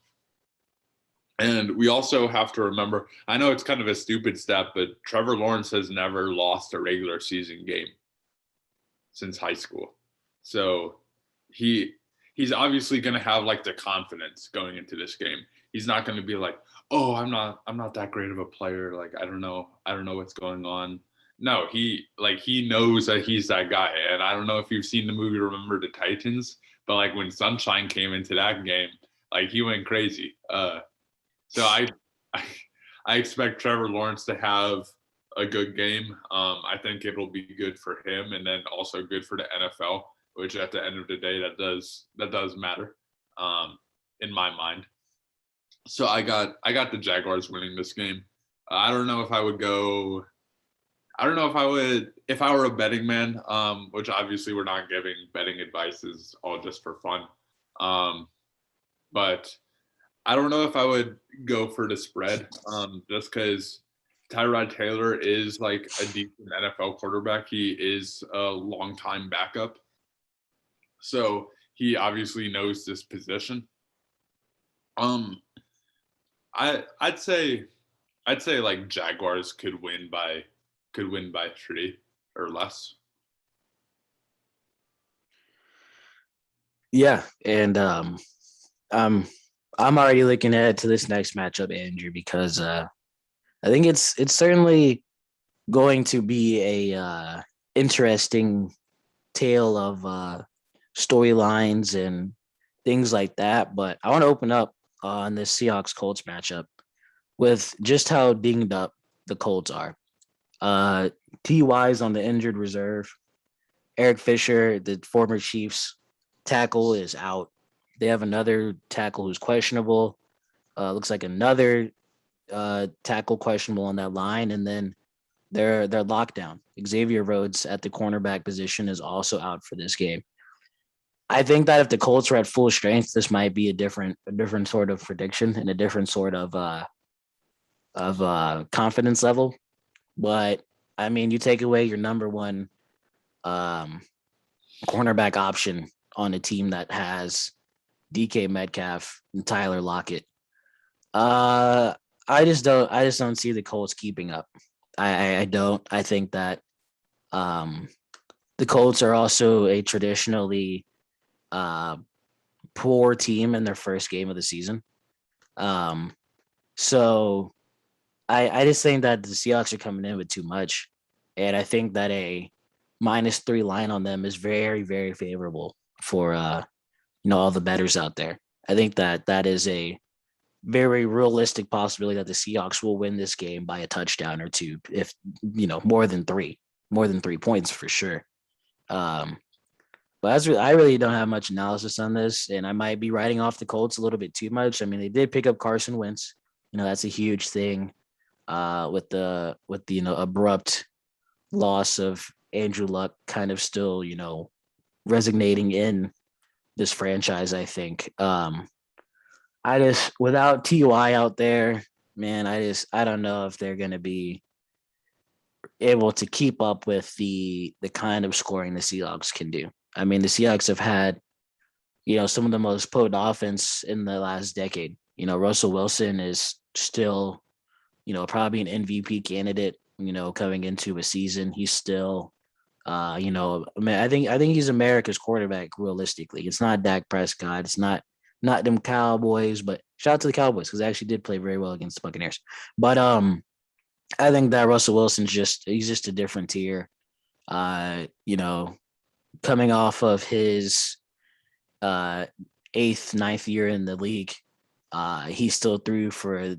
and we also have to remember, I know it's kind of a stupid stat, but Trevor Lawrence has never lost a regular season game since high school. So he he's obviously going to have like the confidence going into this game. He's not going to be like, "Oh, I'm not that great of a player. Like I don't know what's going on." No, he knows that he's that guy. And I don't know if you've seen the movie Remember the Titans, but like when Sunshine came into that game, like he went crazy. So I, I expect Trevor Lawrence to have a good game. I think it'll be good for him, and then also good for the NFL, which at the end of the day, that does matter, in my mind. So I got the Jaguars winning this game. I don't know if I would go. I don't know if I would if I were a betting man, which obviously we're not giving betting advice is all just for fun. Um, but I don't know if I would go for the spread, just because Tyrod Taylor is like a decent NFL quarterback. He is a longtime backup, so he obviously knows this position. Um, I'd say like Jaguars could win by 3 or less. Yeah, and I'm I'm already looking ahead to this next matchup, Andrew, because I think it's certainly going to be a interesting tale of storylines and things like that. But I want to open up on this Seahawks Colts matchup with just how dinged up the Colts are. Uh, Ty on the injured reserve. Eric Fisher, the former Chiefs tackle, is out. They have another tackle who's questionable. Looks like another tackle questionable on that line, and then their lockdown. Xavier Rhodes at the cornerback position is also out for this game. I think that if the Colts were at full strength, this might be a different sort of prediction and a different sort of confidence level. But I mean, you take away your number one um, cornerback option on a team that has DK Metcalf and Tyler Lockett. Uh, I just don't see the Colts keeping up. I don't. I think that um, the Colts are also a traditionally uh, poor team in their first game of the season. Um, so I just think that the Seahawks are coming in with too much, and I think that a -3 line on them is very very favorable for all the bettors out there. I think that that is a very realistic possibility that the Seahawks will win this game by a touchdown or two, if more than 3 points for sure. Um, but I really don't have much analysis on this, and I might be writing off the Colts a little bit too much. I mean, they did pick up Carson Wentz. That's a huge thing. With the abrupt loss of Andrew Luck, kind of still resonating in this franchise. I think. I just without Ty out there, man, I don't know if they're gonna be able to keep up with the kind of scoring the Seahawks can do. I mean, the Seahawks have had some of the most potent offense in the last decade. Russell Wilson is still probably an MVP candidate. Coming into a season, he's still I mean, I think he's America's quarterback. Realistically, it's not Dak Prescott. It's not them Cowboys, but shout out to the Cowboys because they actually did play very well against the Buccaneers. But I think that Russell Wilson's he's just a different tier. Coming off of his eighth, ninth year in the league, he still threw for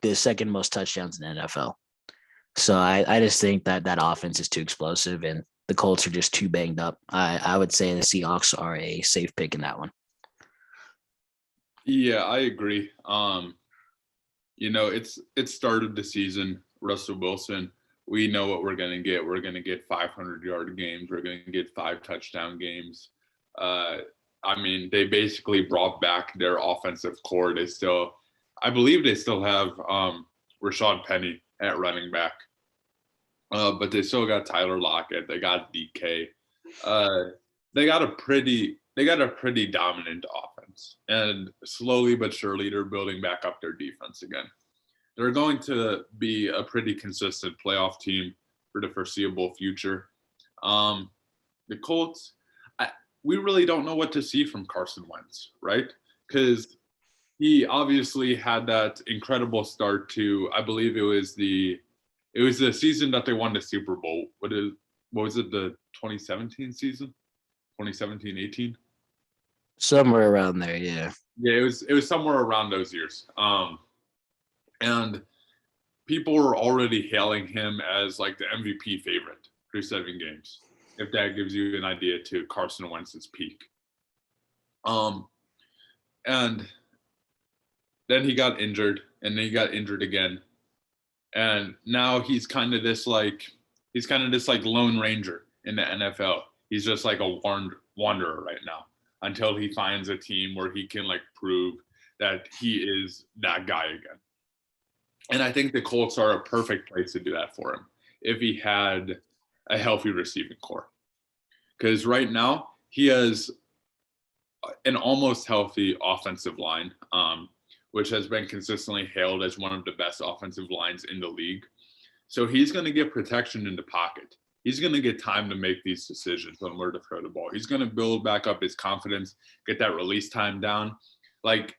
the second most touchdowns in the NFL. So I just think that that offense is too explosive and the Colts are just too banged up. I would say the Seahawks are a safe pick in that one. Yeah, I agree. It started the season. Russell Wilson, we know what we're gonna get. We're gonna get 500-yard games. We're gonna get 5 touchdown games. I mean, they basically brought back their offensive core. I believe they still have Rashad Penny at running back, but they still got Tyler Lockett. They got DK. They got a pretty dominant offense, and slowly but surely they're building back up their defense again. They're going to be a pretty consistent playoff team for the foreseeable future. The Colts, we really don't know what to see from Carson Wentz, right? Because he obviously had that incredible start to, I believe it was the season that they won the Super Bowl. What was it, the 2017 season? 2017-18? Somewhere around there, yeah. Yeah, it was somewhere around those years. And people were already hailing him as like the MVP favorite through 7 games. If that gives you an idea to Carson Wentz's peak. And then he got injured, and then he got injured again. And now he's kind of this like lone ranger in the NFL. He's just like a wanderer right now. until he finds a team where he can like prove that he is that guy again. And I think the Colts are a perfect place to do that for him if he had a healthy receiving core. Because right now he has an almost healthy offensive line, which has been consistently hailed as one of the best offensive lines in the league. So he's going to get protection in the pocket. He's going to get time to make these decisions on where to throw the ball. He's going to build back up his confidence, get that release time down. Like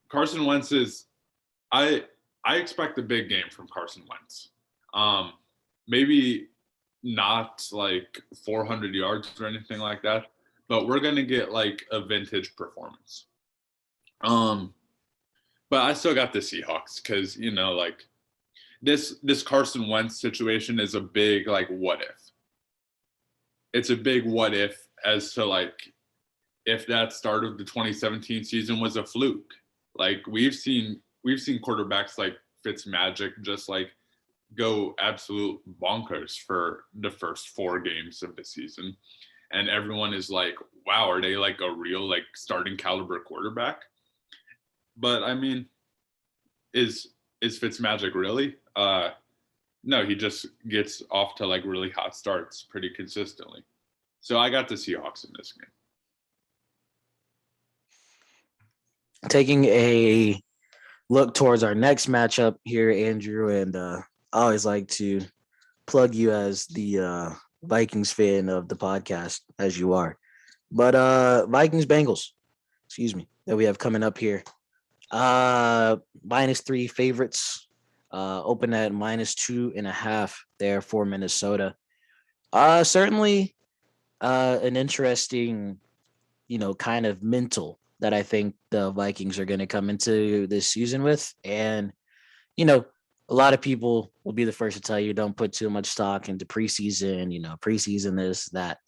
Carson Wentz is, I expect a big game from Carson Wentz. Maybe not like 400 yards or anything like that, but we're going to get like a vintage performance. But I still got the Seahawks because, you know, like this Carson Wentz situation is a big like what if. It's a big what if as to like if that start of the 2017 season was a fluke. Like we've seen quarterbacks like Fitzmagic just like go absolute bonkers for the first 4 games of the season. And everyone is like, wow, are they like a real like starting caliber quarterback? But I mean, is Fitzmagic really? No, he just gets off to like really hot starts pretty consistently. So I got the Seahawks in this game. Taking a look towards our next matchup here, Andrew, and I always like to plug you as the Vikings fan of the podcast, as you are. But Vikings Bengals, that we have coming up here. -3 favorites. Open at -2.5 there for Minnesota. Certainly an interesting, kind of mental that I think the Vikings are going to come into this season with. And, a lot of people will be the first to tell you don't put too much stock into preseason, preseason this, that.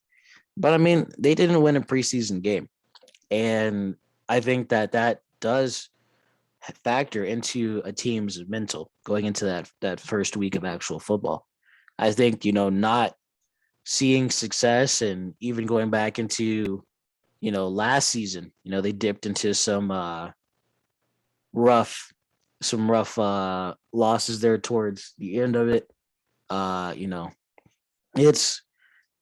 But I mean, they didn't win a preseason game. And I think that does factor into a team's mental going into that first week of actual football. I think, not seeing success and even going back into, last season, they dipped into some rough losses there towards the end of it.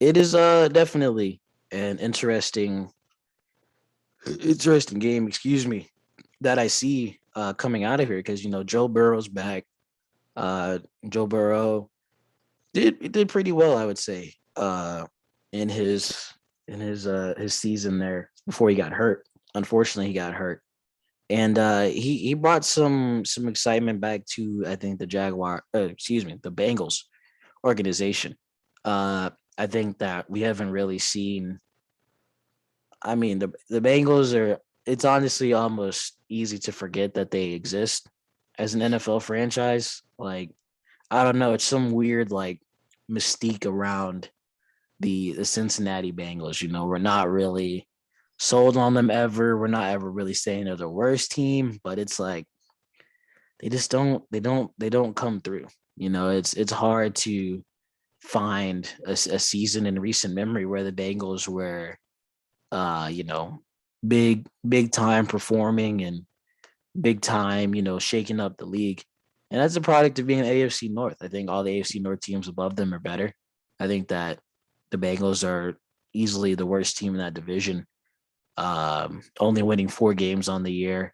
It is definitely an interesting game, that I see coming out of here because Joe Burrow's back. Joe Burrow did pretty well, I would say, in his season there before he got hurt. Unfortunately, he got hurt, and he brought some excitement back to, I think, the the Bengals organization. I think that we haven't really seen. I mean, the Bengals are. It's honestly almost easy to forget that they exist as an NFL franchise. Like, I don't know, it's some weird like mystique around the Cincinnati Bengals. We're not really sold on them ever. We're not ever really saying they're the worst team, but it's like they just don't come through. It's hard to find a season in recent memory where the Bengals were big time performing and big time, shaking up the league. And that's a product of being AFC North. I think all the AFC North teams above them are better. I think that the Bengals are easily the worst team in that division. Only winning 4 games on the year.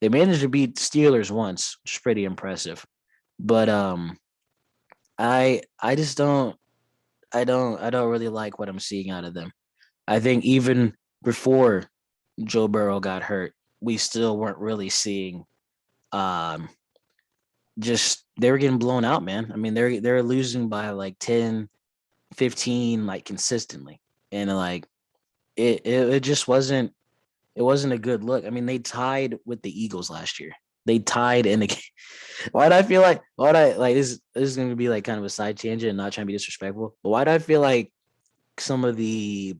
They managed to beat the Steelers once, which is pretty impressive. But I just don't really like what I'm seeing out of them. I think even before Joe Burrow got hurt, we still weren't really seeing just they were getting blown out, man. I mean, they're losing by like 10, 15 like consistently. And like it just wasn't a good look. I mean, they tied with the Eagles last year. They tied in the game. This is going to be like kind of a side tangent and not trying to be disrespectful, but why do I feel like some of the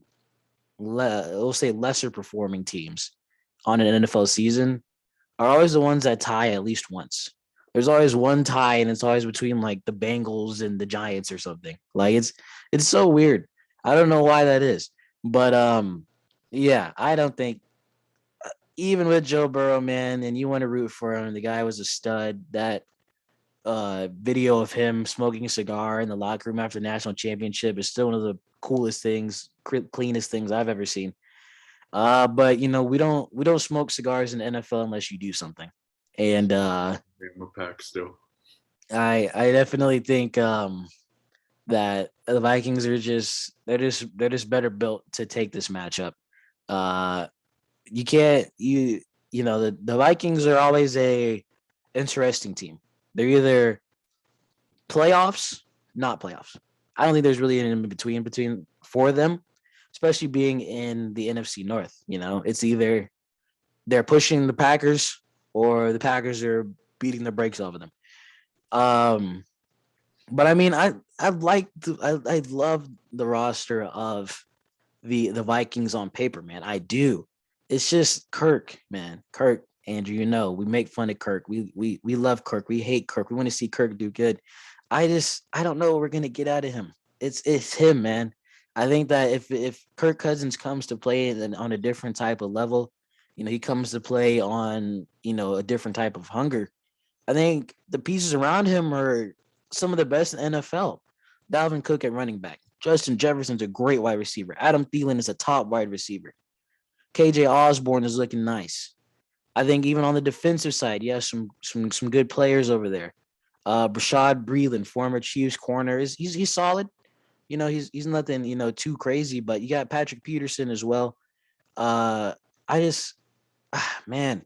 we'll say lesser performing teams on an NFL season are always the ones that tie at least once? There's always one tie, and it's always between like the Bengals and the Giants or something. Like it's so weird. I don't know why that is, but Yeah, I don't think even with Joe Burrow, man, and you want to root for him, the guy was a stud. That video of him smoking a cigar in the locker room after the national championship is still one of the coolest things, cleanest things I've ever seen. But we don't smoke cigars in the NFL unless you do something. And I'm a pack still. I definitely think that the Vikings are they're just better built to take this matchup. Uh you can't the Vikings are always a interesting team. They're either playoffs, not playoffs. I don't think there's really an in between for them, especially being in the NFC North. It's either they're pushing the Packers or the Packers are beating the brakes off of them. Um, but I mean, I love the roster of the Vikings on paper, man. I do. It's just Kirk, man. Kirk, Andrew, we make fun of Kirk. We love Kirk. We hate Kirk. We want to see Kirk do good. I don't know what we're gonna get out of him. It's him, man. I think that if Kirk Cousins comes to play on a different type of level, he comes to play on a different type of hunger. I think the pieces around him are some of the best in the NFL. Dalvin Cook at running back. Justin Jefferson's a great wide receiver. Adam Thielen is a top wide receiver. KJ Osborne is looking nice. I think even on the defensive side, you have some good players over there. Brashad Breeland, former Chiefs corner, he's solid. He's nothing too crazy, but you got Patrick Peterson as well. Uh, I just man,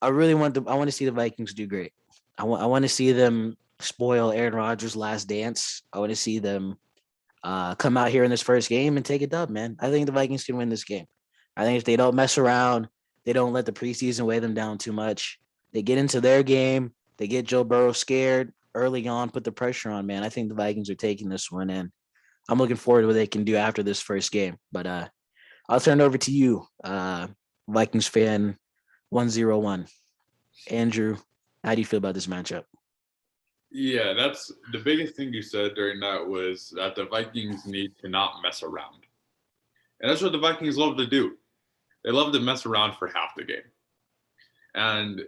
I want to see the Vikings do great. I want to see them spoil Aaron Rodgers' last dance. I want to see them come out here in this first game and take a dub, man. I think the Vikings can win this game. I think if they don't mess around, they don't let the preseason weigh them down too much. They get into their game, they get Joe Burrow scared early on, put the pressure on, man. I think the Vikings are taking this one, and I'm looking forward to what they can do after this first game. But I'll turn it over to you, Vikings fan 101. Andrew, how do you feel about this matchup? Yeah, that's the biggest thing you said during that was that the Vikings need to not mess around. And that's what the Vikings love to do. They love to mess around for half the game. And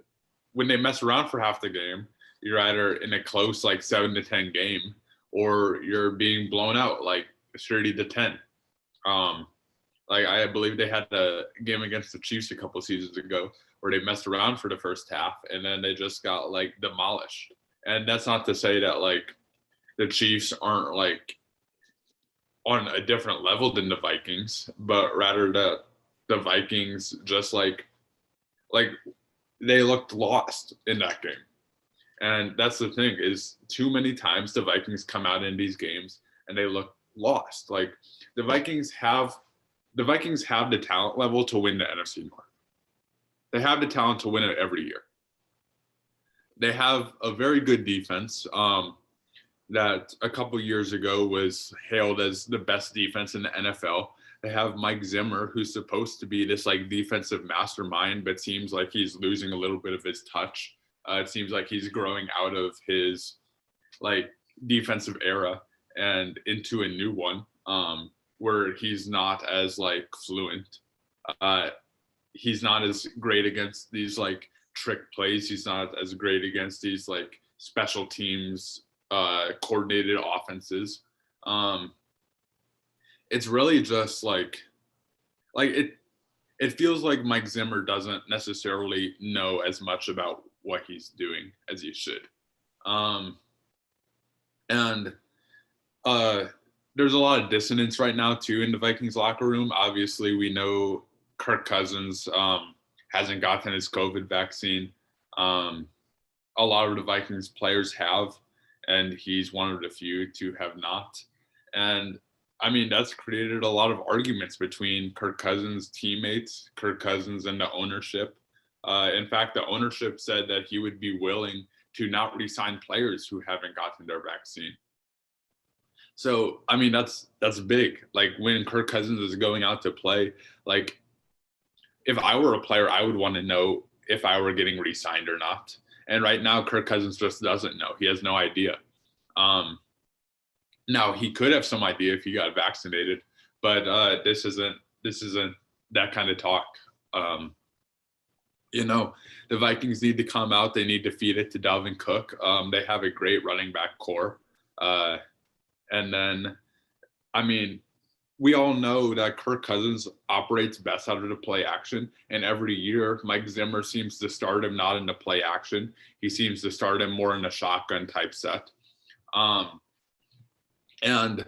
when they mess around for half the game, you're either in a close like 7-10 game or you're being blown out like 30-10. Um, like I believe they had a game against the Chiefs a couple seasons ago where they messed around for the first half and then they just got like demolished. And that's not to say that like the Chiefs aren't like on a different level than the Vikings, but rather that the Vikings just like they looked lost in that game. And that's the thing is too many times the Vikings come out in these games and they look lost. Like the Vikings have the talent level to win the NFC North. They have the talent to win it every year. They have a very good defense that a couple years ago was hailed as the best defense in the NFL. They have Mike Zimmer, who's supposed to be this like defensive mastermind, but seems like he's losing a little bit of his touch. It seems like he's growing out of his like defensive era and into a new one where he's not as like fluent. Uh, he's not as great against these like trick plays. He's not as great against these like special teams coordinated offenses. Um, it's really just like it feels like Mike Zimmer doesn't necessarily know as much about what he's doing as he should. Um, and uh, there's a lot of dissonance right now too in the Vikings locker room. Obviously, we know Kirk Cousins hasn't gotten his COVID vaccine. Um, a lot of the Vikings players have, and he's one of the few to have not. And I mean, that's created a lot of arguments between Kirk Cousins' teammates, Kirk Cousins, and the ownership. In fact, the ownership said that he would be willing to not re-sign players who haven't gotten their vaccine. So, I mean, that's big. Like when Kirk Cousins is going out to play, like if I were a player, I would want to know if I were getting re-signed or not. And right now, Kirk Cousins just doesn't know. He has no idea. Now he could have some idea if he got vaccinated, but this isn't that kind of talk. You know, the Vikings need to come out. They need to feed it to Dalvin Cook. They have a great running back core. And then, I mean, we all know that Kirk Cousins operates best out of the play action. And every year, Mike Zimmer seems to start him not in the play action. He seems to start him more in a shotgun type set. And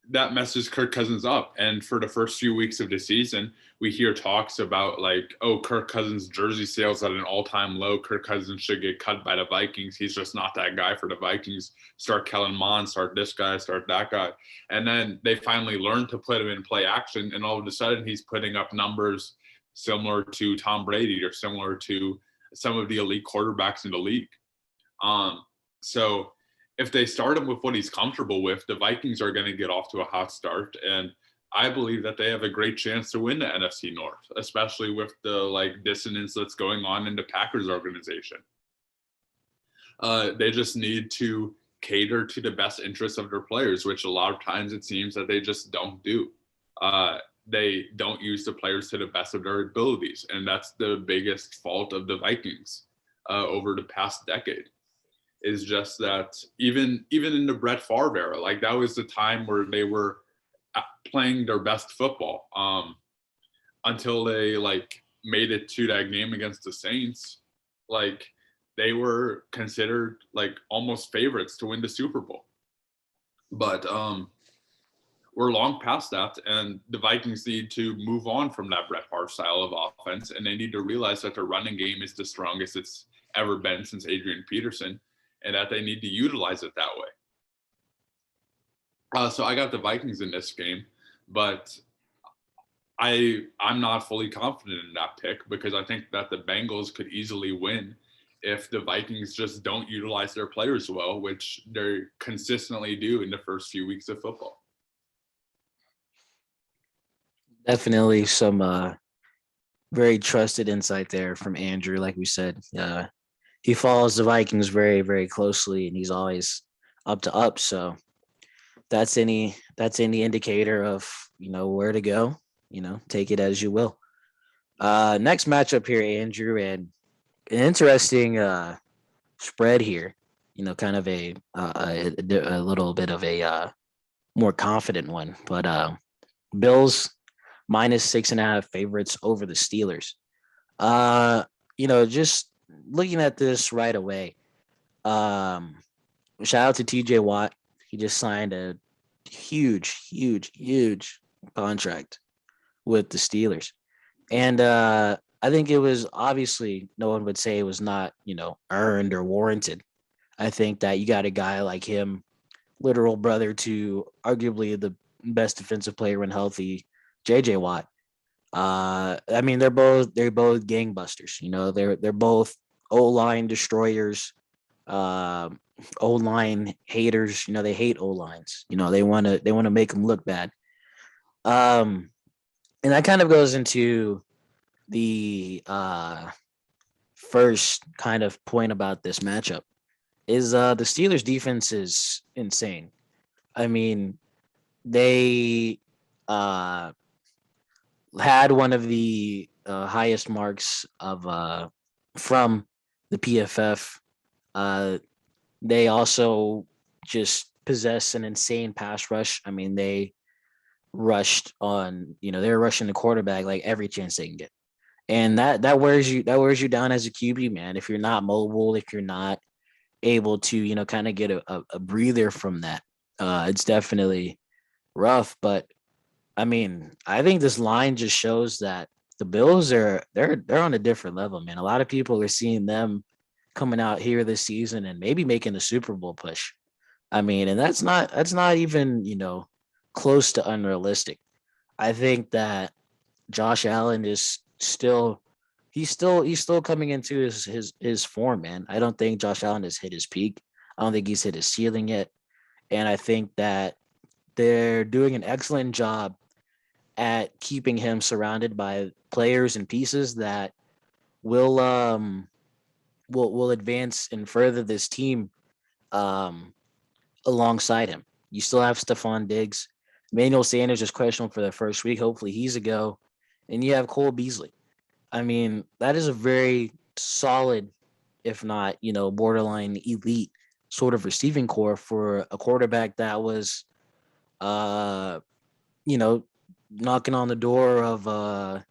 that messes Kirk Cousins up. And for the first few weeks of the season, we hear talks about like, oh, Kirk Cousins jersey sales at an all-time low. Kirk Cousins should get cut by the Vikings. He's just not that guy for the Vikings. Start Kellen Mond, start this guy, start that guy. And then they finally learned to put him in play action. And all of a sudden he's putting up numbers similar to Tom Brady or similar to some of the elite quarterbacks in the league. So if they start him with what he's comfortable with, the Vikings are going to get off to a hot start. And I believe that they have a great chance to win the NFC North, especially with the like dissonance that's going on in the Packers organization. They just need to cater to the best interests of their players, which a lot of times it seems that they just don't do. They don't use the players to the best of their abilities. And that's the biggest fault of the Vikings over the past decade. Is just that even in the Brett Favre era, like that was the time where they were playing their best football until they like made it to that game against the Saints. Like they were considered like almost favorites to win the Super Bowl. But we're long past that, and the Vikings need to move on from that Brett Favre style of offense, and they need to realize that the running game is the strongest it's ever been since Adrian Peterson, and that they need to utilize it that way. So I got the Vikings in this game, but I'm not fully confident in that pick because I think that the Bengals could easily win if the Vikings just don't utilize their players well, which they consistently do in the first few weeks of football. Definitely some very trusted insight there from Andrew. Like we said, he follows the Vikings very, very closely, and he's always up to up. So that's any indicator of where to go. Take it as you will. Next matchup here, Andrew, and an interesting spread here. Kind of a little bit of a more confident one, but Bills -6.5 favorites over the Steelers. Just looking at this right away, shout out to TJ Watt. He just signed a huge contract with the Steelers. And I think it was obviously no one would say it was not, earned or warranted. I think that you got a guy like him, literal brother to arguably the best defensive player when healthy, JJ Watt. I mean, they're both gangbusters. They're both O-line destroyers, O-line haters. They hate O-lines. They want to make them look bad. And that kind of goes into the first kind of point about this matchup is the Steelers defense is insane. I mean, they had one of the highest marks of from the PFF. They also just possess an insane pass rush. I mean, they rushed on, they're rushing the quarterback like every chance they can get. And that wears you down as a QB, man. If you're not mobile, if you're not able to, kind of get a breather from that, it's definitely rough. But I mean, I think this line just shows that the Bills they're on a different level, man. A lot of people are seeing them coming out here this season and maybe making the Super Bowl push. I mean, and that's not even, close to unrealistic. I think that Josh Allen is still coming into his form, man. I don't think Josh Allen has hit his peak. I don't think he's hit his ceiling yet. And I think that they're doing an excellent job at keeping him surrounded by players and pieces that will advance and further this team alongside him. You still have Stephon Diggs. Emmanuel Sanders is questionable for the first week. Hopefully he's a go. and you have Cole Beasley. I mean, that is a very solid, if not, borderline elite sort of receiving core for a quarterback that was, uh, you know, knocking on the door of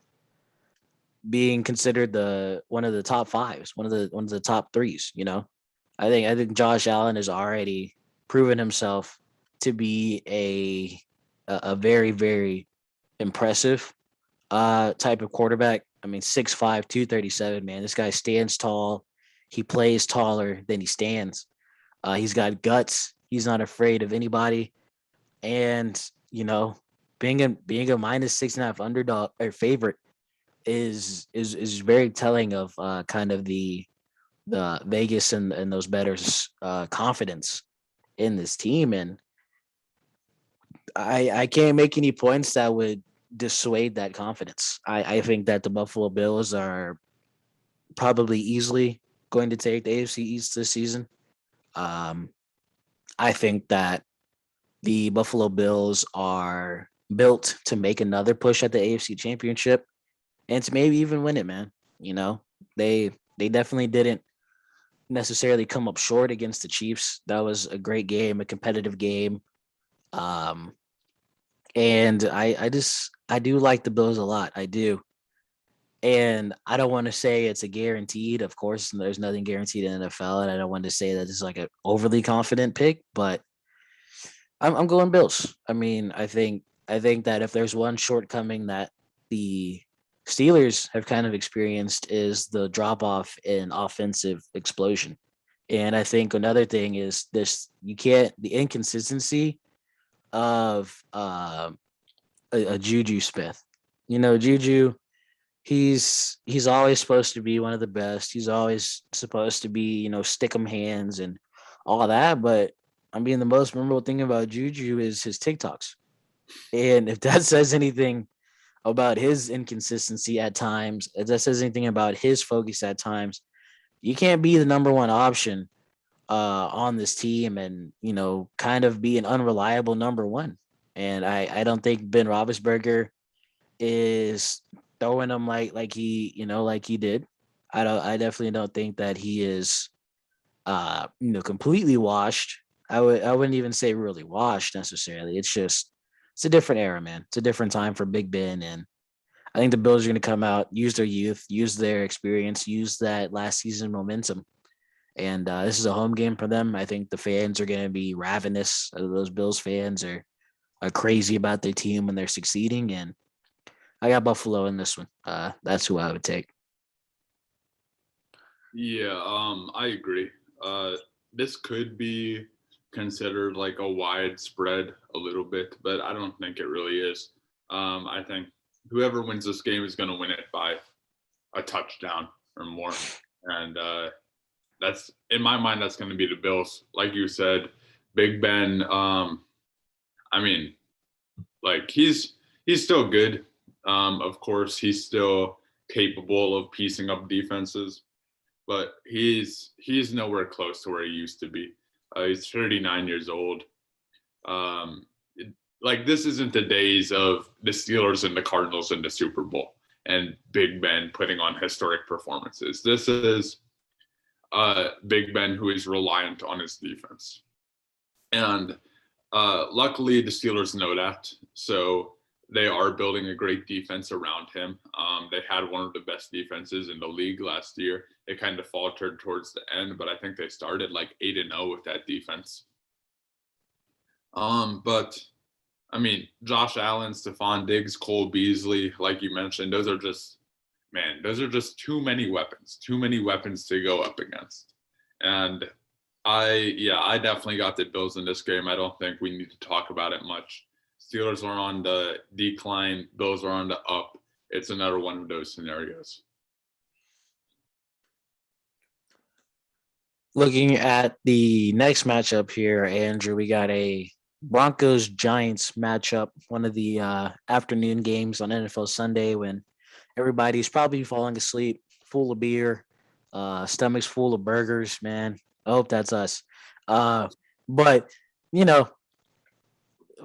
being considered the one of the top fives, one of the top threes. I think Josh Allen has already proven himself to be a very very impressive type of quarterback. I mean, 6'5", 237, man. This guy stands tall. He plays taller than he stands. He's got guts. He's not afraid of anybody. And, being a minus 6.5 underdog or favorite is very telling of kind of the Vegas and those betters confidence in this team. And I can't make any points that would dissuade that confidence. I think that the Buffalo Bills are probably easily going to take the AFC East this season. Um, I think that the Buffalo Bills are built to make another push at the AFC Championship and to maybe even win it, man. You know, they definitely didn't necessarily come up short against the Chiefs. That was a great game, a competitive game. Um, and I do like the Bills a lot. I do. And I don't want to say it's a guaranteed. Of course, there's nothing guaranteed in the NFL, and I don't want to say that it's like an overly confident pick, but I'm going Bills. I mean, I think that if there's one shortcoming that the Steelers have kind of experienced is the drop off in offensive explosion. And I think another thing is this: you can't the inconsistency of a Juju Smith. Juju, he's always supposed to be one of the best. He's always supposed to be, stick 'em hands and all that. But I mean, the most memorable thing about Juju is his TikToks. And if that says anything about his inconsistency at times, if that says anything about his focus at times, you can't be the number one option on this team and, kind of be an unreliable number one. And I don't think Ben Roethlisberger is throwing them like he did. I definitely don't think that he is completely washed. I wouldn't even say really washed necessarily. It's a different era, man. It's a different time for Big Ben, and I think the Bills are going to come out, use their youth, use their experience, use that last season momentum. And this is a home game for them. I think the fans are going to be ravenous. Those Bills fans are crazy about their team when they're succeeding, and I got Buffalo in this one. That's who I would take. Yeah, I agree. This could be considered like a widespread a little bit, but I don't think it really is. I think whoever wins this game is going to win it by a touchdown or more, and that's in my mind. That's going to be the Bills, like you said. Big Ben. I mean, like he's still good. Of course, he's still capable of piecing up defenses, but he's nowhere close to where he used to be. He's 39 years old. Um, like this isn't the days of the Steelers and the Cardinals in the Super Bowl and Big Ben putting on historic performances. This is Big Ben who is reliant on his defense, and luckily the Steelers know that, so they are building a great defense around him. They had one of the best defenses in the league last year. It kind of faltered towards the end, but I think they started like 8-0 with that defense. But I mean, Josh Allen, Stephon Diggs, Cole Beasley, like you mentioned, those are just too many weapons to go up against. And I definitely got the Bills in this game. I don't think we need to talk about it much. Steelers are on the decline, Bills are on the up. It's another one of those scenarios. Looking at the next matchup here, Andrew, we got a Broncos Giants matchup, one of the afternoon games on NFL Sunday when everybody's probably falling asleep, full of beer, stomachs full of burgers, man. I hope that's us. Uh, but, you know,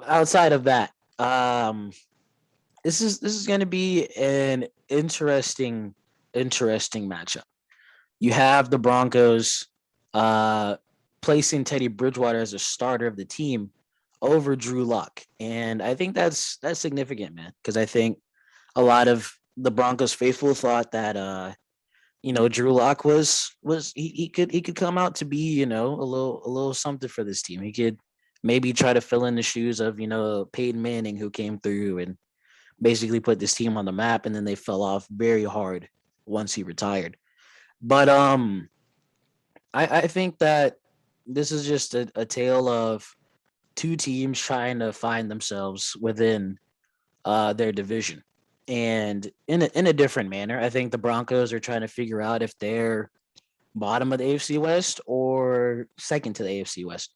outside of that, this is going to be an interesting matchup. You have the Broncos uh, placing Teddy Bridgewater as a starter of the team over Drew Lock, and I think that's significant, man, because I think a lot of the Broncos faithful thought that Drew Lock he could come out to be a little something for this team. He could maybe try to fill in the shoes of Peyton Manning, who came through and basically put this team on the map, and then they fell off very hard once he retired. But I think that this is just a tale of two teams trying to find themselves within their division, and in a different manner. I think the Broncos are trying to figure out if they're bottom of the AFC West or second to the AFC West.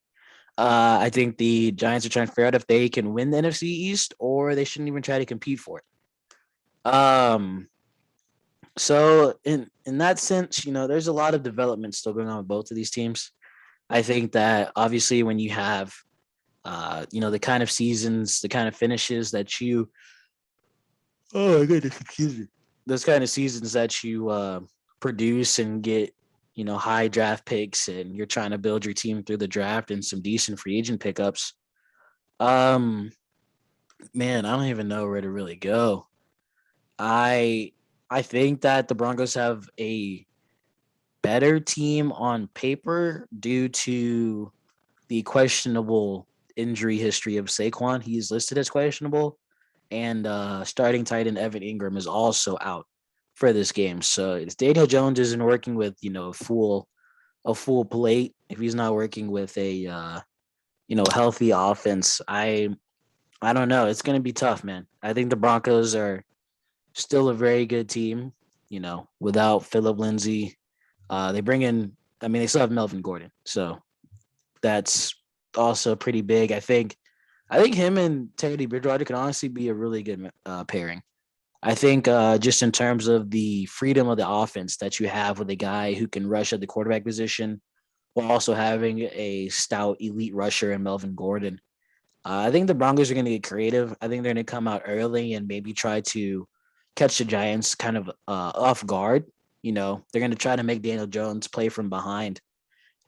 I think the Giants are trying to figure out if they can win the NFC East or they shouldn't even try to compete for it. So in that sense, there's a lot of development still going on with both of these teams. I think that obviously when you have the kind of seasons, the kind of finishes that you oh my goodness, excuse me. Those kind of seasons that you produce and get, high draft picks and you're trying to build your team through the draft and some decent free agent pickups. Um Man, I don't even know where to really go. I I think that the Broncos have a better team on paper due to the questionable injury history of Saquon. He's listed as questionable, and starting tight end Evan Ingram is also out for this game. So if Daniel Jones isn't working with a full plate, if he's not working with a healthy offense, I don't know. It's gonna be tough, man. I think the Broncos are still a very good team. Without Philip Lindsay, they bring in. I mean, they still have Melvin Gordon, so that's also pretty big. I think him and Teddy Bridgewater could honestly be a really good pairing. I think just in terms of the freedom of the offense that you have with a guy who can rush at the quarterback position while also having a stout elite rusher in Melvin Gordon. I think the Broncos are going to get creative. I think they're going to come out early and maybe try to catch the Giants kind of off guard. They're going to try to make Daniel Jones play from behind.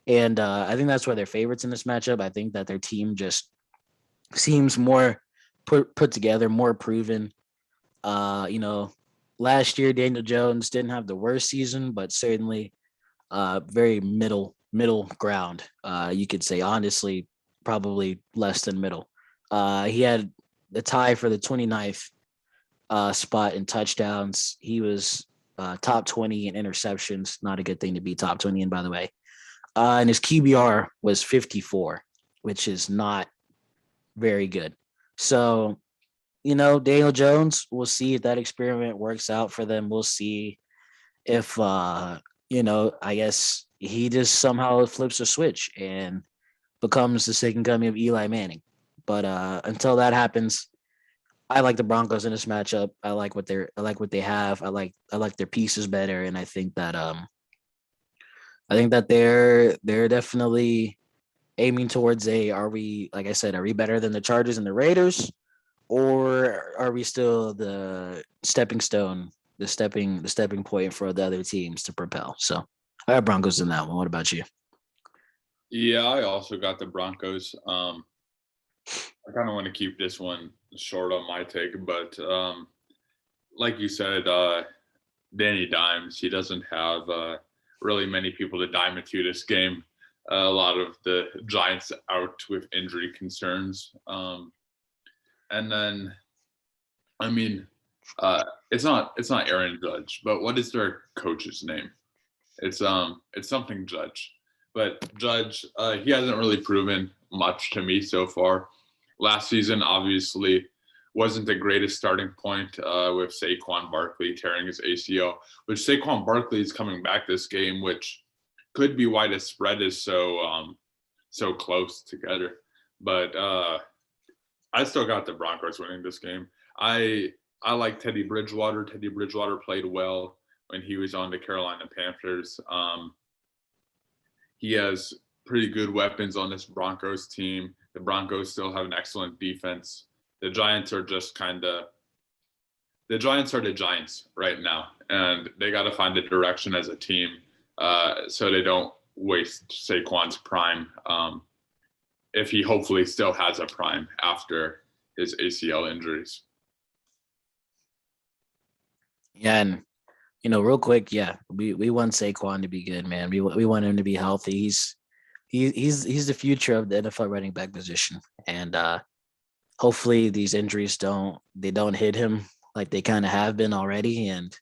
And I think that's why they're favorites in this matchup. I think that their team just seems more put together, more proven. Uh, you know, Last year Daniel Jones didn't have the worst season, but certainly very middle ground. You could say honestly, probably less than middle. He had the tie for the 29th spot in touchdowns. He was top 20 in interceptions. Not a good thing to be top 20 in, by the way. And his QBR was 54, which is not very good. So, Daniel Jones, we'll see if that experiment works out for them. We'll see if, I guess he just somehow flips a switch and becomes the second coming of Eli Manning. But until that happens, I like the Broncos in this matchup. I like what they have. I like their pieces better, and I think that they're definitely aiming towards are we, like I said, are we better than the Chargers and the Raiders, or are we still the stepping stone, the stepping point for the other teams to propel? So I have Broncos in that one. What about you? Yeah, I also got the Broncos. I kind of want to keep this one short on my take, but like you said, Danny Dimes, he doesn't have really many people to dime it to this game. A lot of the Giants out with injury concerns. And then, I mean, it's not Aaron Judge, but what is their coach's name? It's something Judge, but Judge, he hasn't really proven much to me so far. Last season, obviously, wasn't the greatest starting point with Saquon Barkley tearing his ACL, which Saquon Barkley is coming back this game, which could be why the spread is so close together. But I still got the Broncos winning this game. I like Teddy Bridgewater. Teddy Bridgewater played well when he was on the Carolina Panthers. He has pretty good weapons on this Broncos team. The Broncos still have an excellent defense. The Giants are just kind of the Giants are the Giants right now, and they got to find a direction as a team so they don't waste Saquon's prime if he hopefully still has a prime after his ACL injuries. Yeah, and real quick, yeah, we want Saquon to be good, man. We want him to be healthy. He's the future of the NFL running back position, and hopefully these injuries don't hit him like they kind of have been already, and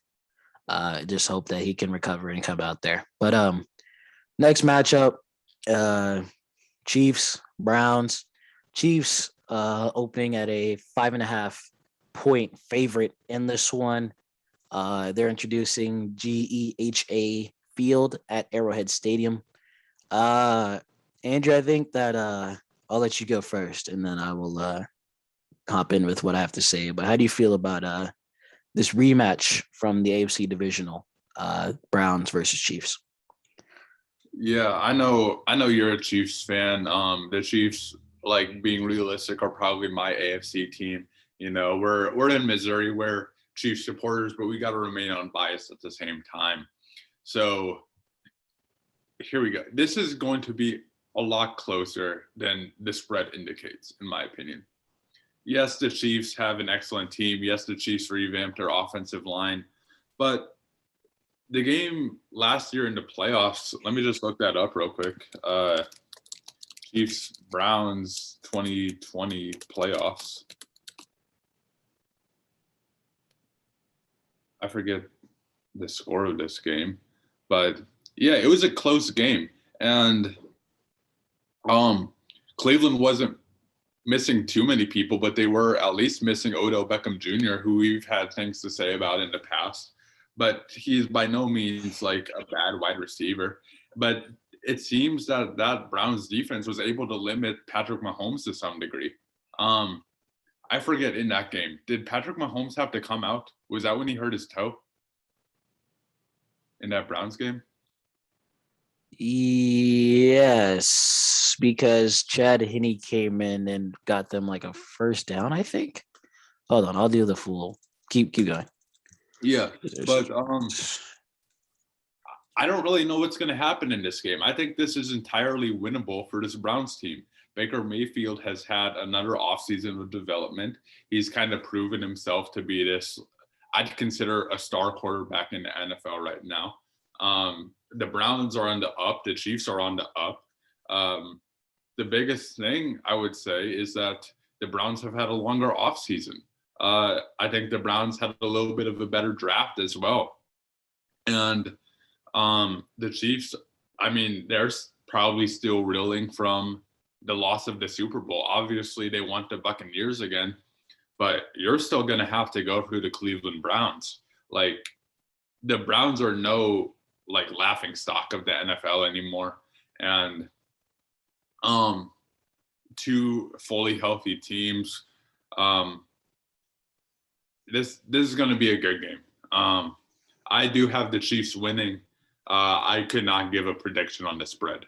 just hope that he can recover and come out there. But next matchup, Chiefs Browns. Chiefs opening at a 5.5-point favorite in this one. They're introducing GEHA Field at Arrowhead Stadium. Andrew, I think that I'll let you go first, and then I will hop in with what I have to say. But how do you feel about this rematch from the AFC divisional, Browns versus Chiefs? Yeah, I know you're a Chiefs fan. The Chiefs, like being realistic, are probably my AFC team. We're in Missouri, we're Chiefs supporters, but we got to remain unbiased at the same time. So here we go. This is going to be a lot closer than the spread indicates, in my opinion. Yes, the Chiefs have an excellent team. Yes, the Chiefs revamped their offensive line, but the game last year in the playoffs, let me just look that up real quick. Chiefs Browns 2020 playoffs. I forget the score of this game, but yeah, it was a close game, and Cleveland wasn't missing too many people, but they were at least missing Odell Beckham Jr., who we've had things to say about in the past. But he's by no means like a bad wide receiver. But it seems that Browns defense was able to limit Patrick Mahomes to some degree. I forget in that game, did Patrick Mahomes have to come out? Was that when he hurt his toe in that Browns game? Yes, because Chad Henne came in and got them like a first down, I think. Hold on, I'll do the full. Keep going. Yeah, but I don't really know what's going to happen in this game. I think this is entirely winnable for this Browns team. Baker Mayfield has had another offseason of development. He's kind of proven himself to be this, I'd consider a star quarterback in the NFL right now. The Browns are on the up. The Chiefs are on the up. The biggest thing I would say is that the Browns have had a longer offseason. I think the Browns had a little bit of a better draft as well. And the Chiefs, I mean, they're probably still reeling from the loss of the Super Bowl. Obviously, they want the Buccaneers again, but you're still going to have to go through the Cleveland Browns. Like, the Browns are no like laughing stock of the NFL anymore. And two fully healthy teams. This is going to be a good game. I do have the Chiefs winning. I could not give a prediction on the spread.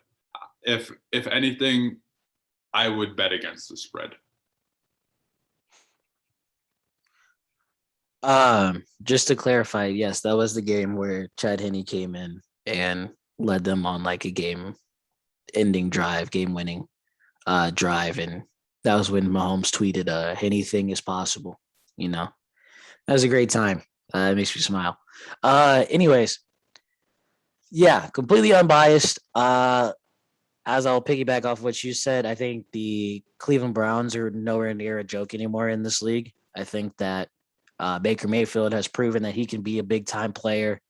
If anything, I would bet against the spread. Just to clarify, yes, that was the game where Chad Henne came in and led them on like a game-ending drive, game-winning drive, and that was when Mahomes tweeted, "Anything is possible." That was a great time. It makes me smile. Anyways, yeah, completely unbiased. As I'll piggyback off what you said, I think the Cleveland Browns are nowhere near a joke anymore in this league. I think that Baker Mayfield has proven that he can be a big time player.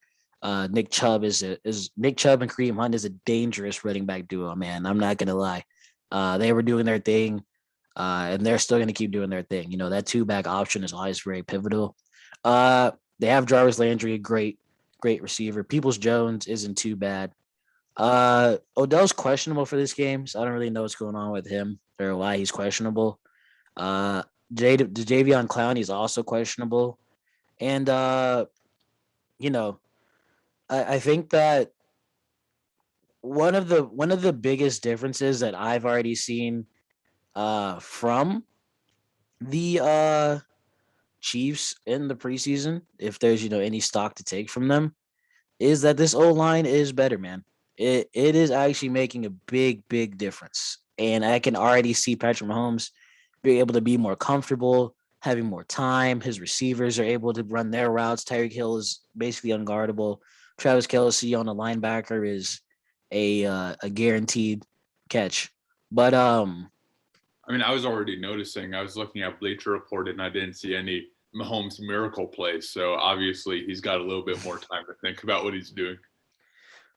Nick Chubb and Kareem Hunt is a dangerous running back duo, man. I'm not gonna lie. They were doing their thing, and they're still gonna keep doing their thing. That 2-back option is always very pivotal. They have Jarvis Landry, a great receiver. Peoples-Jones isn't too bad. Odell's questionable for this game, so I don't really know what's going on with him or why he's questionable. Jadeveon Clowney is also questionable, and I think that one of the biggest differences that I've already seen from the Chiefs in the preseason, if there's any stock to take from them, is that this O line is better, man. It is actually making a big difference, and I can already see Patrick Mahomes being able to be more comfortable, having more time. His receivers are able to run their routes. Tyreek Hill is basically unguardable. Travis Kelce on the linebacker is a guaranteed catch. But I mean, I was already noticing. I was looking at Bleacher Report and I didn't see any Mahomes miracle plays. So obviously he's got a little bit more time to think about what he's doing.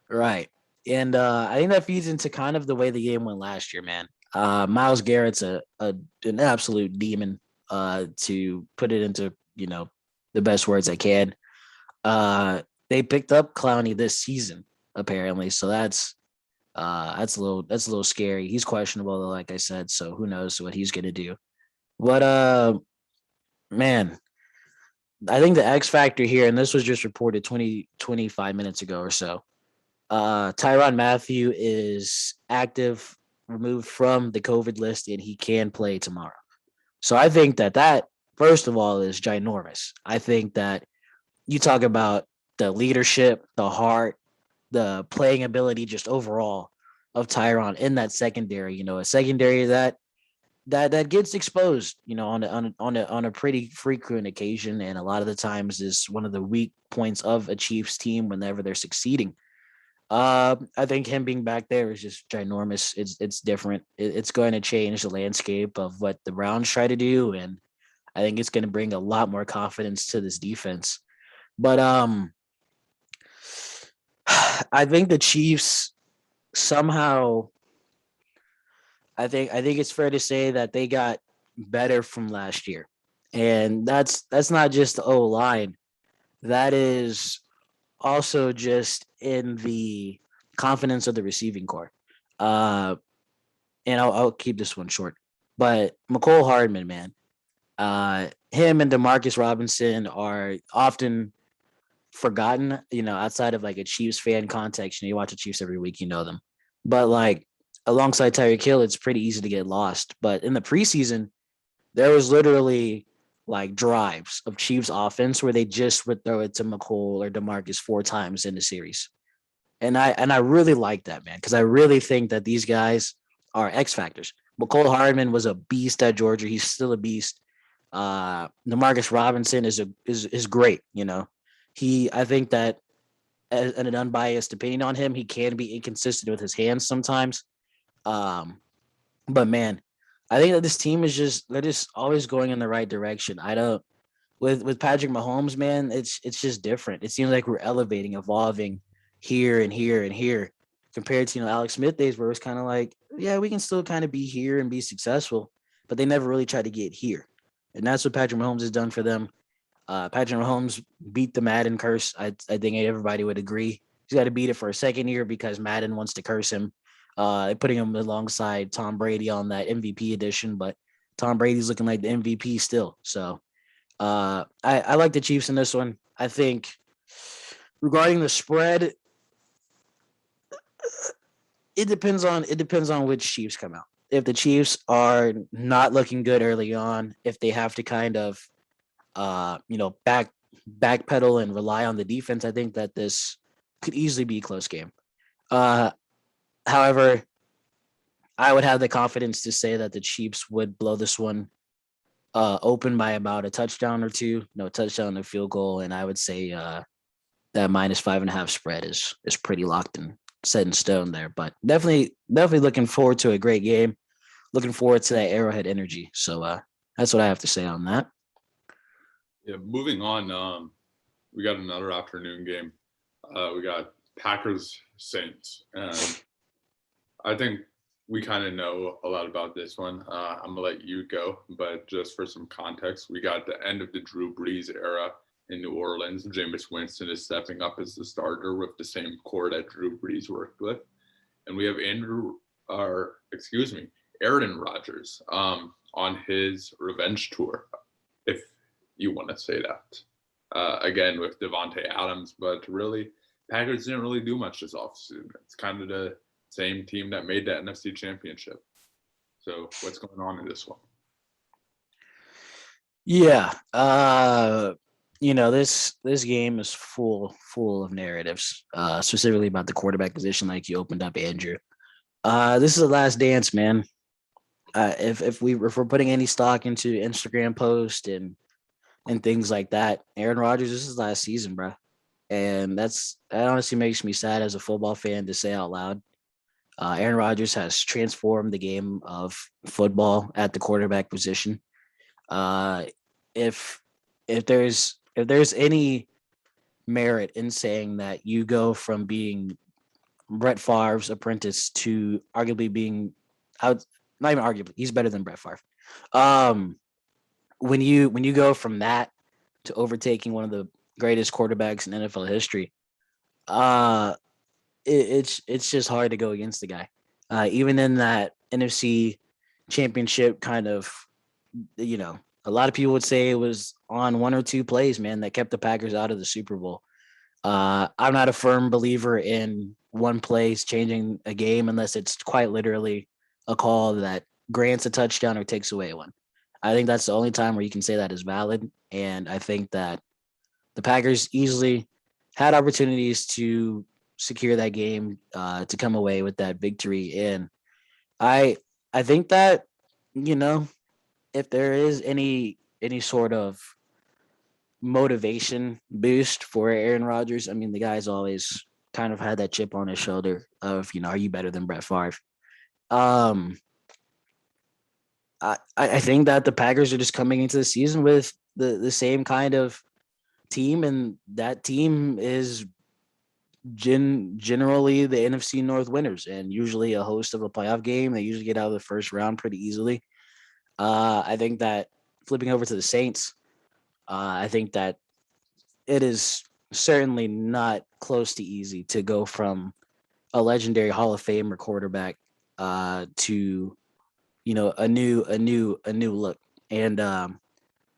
right. And I think that feeds into kind of the way the game went last year, man. Miles Garrett's an absolute demon, to put it into, the best words I can. They picked up Clowney this season, apparently. So that's a little scary. He's questionable, though, like I said, so who knows what he's gonna do. But man, I think the X factor here, and this was just reported 25 minutes ago or so. Tyrann Mathieu is active, removed from the COVID list, and he can play tomorrow. So I think that first of all is ginormous. I think that you talk about the leadership, the heart, the playing ability, just overall of Tyron in that secondary. A secondary that gets exposed, on a pretty frequent occasion, and a lot of the times is one of the weak points of a Chiefs team whenever they're succeeding. I think him being back there is just ginormous. It's different. It's going to change the landscape of what the Browns try to do, and I think it's going to bring a lot more confidence to this defense. But I think the Chiefs somehow. I think it's fair to say that they got better from last year, and that's not just the O line. That is also just in the confidence of the receiving core. Uh, and I'll keep this one short. But McCole Hardman, man, him and Demarcus Robinson are often forgotten. Outside of like a Chiefs fan context, you watch the Chiefs every week, you know them. But like alongside Tyreek Hill, it's pretty easy to get lost. But in the preseason, there was literally like drives of Chiefs offense where they just would throw it to McCole or DeMarcus 4 times in the series. And I really like that, man, because I really think that these guys are X factors. McCole Hardman was a beast at Georgia. He's still a beast. Demarcus Robinson is great. I think that as an unbiased opinion on him, he can be inconsistent with his hands sometimes. But man, I think that this team is they're just always going in the right direction. I don't with Patrick Mahomes, man, it's just different. It seems like we're elevating, evolving here and here and here compared to Alex Smith days where it's kind of like, yeah, we can still kind of be here and be successful, but they never really tried to get here. And that's what Patrick Mahomes has done for them. Patrick Mahomes beat the Madden curse. I think everybody would agree. He's got to beat it for a second year because Madden wants to curse him. Putting him alongside Tom Brady on that MVP edition, but Tom Brady's looking like the MVP still. So I like the Chiefs in this one. I think regarding the spread, it depends on which Chiefs come out. If the Chiefs are not looking good early on, if they have to kind of backpedal and rely on the defense, I think that this could easily be a close game. However, I would have the confidence to say that the Chiefs would blow this one open by about a touchdown or two, no touchdown or field goal, and I would say that -5.5 spread is pretty locked and set in stone there. But definitely looking forward to a great game. Looking forward to that Arrowhead energy. So that's what I have to say on that. Yeah, moving on. We got another afternoon game. We got Packers Saints, and I think we kind of know a lot about this one. I'm gonna let you go, but just for some context, we got the end of the Drew Brees era in New Orleans. Jameis Winston is stepping up as the starter with the same core that Drew Brees worked with, and we have Aaron Rodgers on his revenge tour, if you want to say that. Again with Devontae Adams, but really, Packers didn't really do much this offseason. It's kind of the same team that made the NFC Championship. So what's going on in this one? Yeah. This game is full of narratives, specifically about the quarterback position, like you opened up, Andrew. This is the last dance, man. If we're putting any stock into Instagram post and things like that, Aaron Rodgers, this is last season, bro. And that honestly makes me sad as a football fan to say out loud. Aaron Rodgers has transformed the game of football at the quarterback position. Uh, if if there's any merit in saying that you go from being Brett Favre's apprentice to arguably being out, not even arguably, he's better than Brett Favre. Um, when you go from that to overtaking one of the greatest quarterbacks in NFL history, uh, it's just hard to go against the guy. Even in that NFC championship kind of, you know, a lot of people would say it was on one or two plays, man, that kept the Packers out of the Super Bowl. I'm not a firm believer in one place changing a game unless it's quite literally a call that grants a touchdown or takes away one. I think that's the only time where you can say that is valid. And I think that the Packers easily had opportunities to secure that game, to come away with that victory. And I I think that, you know, if there is any sort of motivation boost for Aaron Rodgers, I mean, the guy's always kind of had that chip on his shoulder of, are you better than Brett Favre? Um, I think that the Packers are just coming into the season with the same kind of team, and that team is generally the NFC North winners and usually a host of a playoff game. They usually get out of the first round pretty easily. I think that flipping over to the Saints, I think that it is certainly not close to easy to go from a legendary Hall of Famer quarterback, to, a new look. And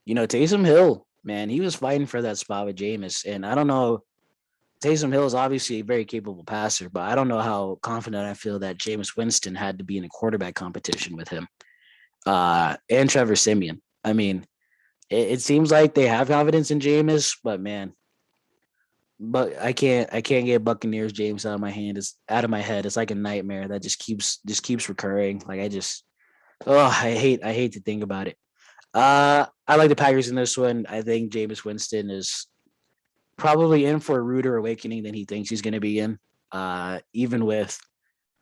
Taysom Hill, man, he was fighting for that spot with Jameis, and I don't know. Taysom Hill is obviously a very capable passer, but I don't know how confident I feel that Jameis Winston had to be in a quarterback competition with him, and Trevor Simeon. I mean, it seems like they have confidence in Jameis, but man, but I can't get Buccaneers James out of my hand. It's out of my head. It's like a nightmare that just keeps recurring. Like I hate to think about it. I like the Packers in this one. I think Jameis Winston is probably in for a ruder awakening than he thinks he's going to be in. Even with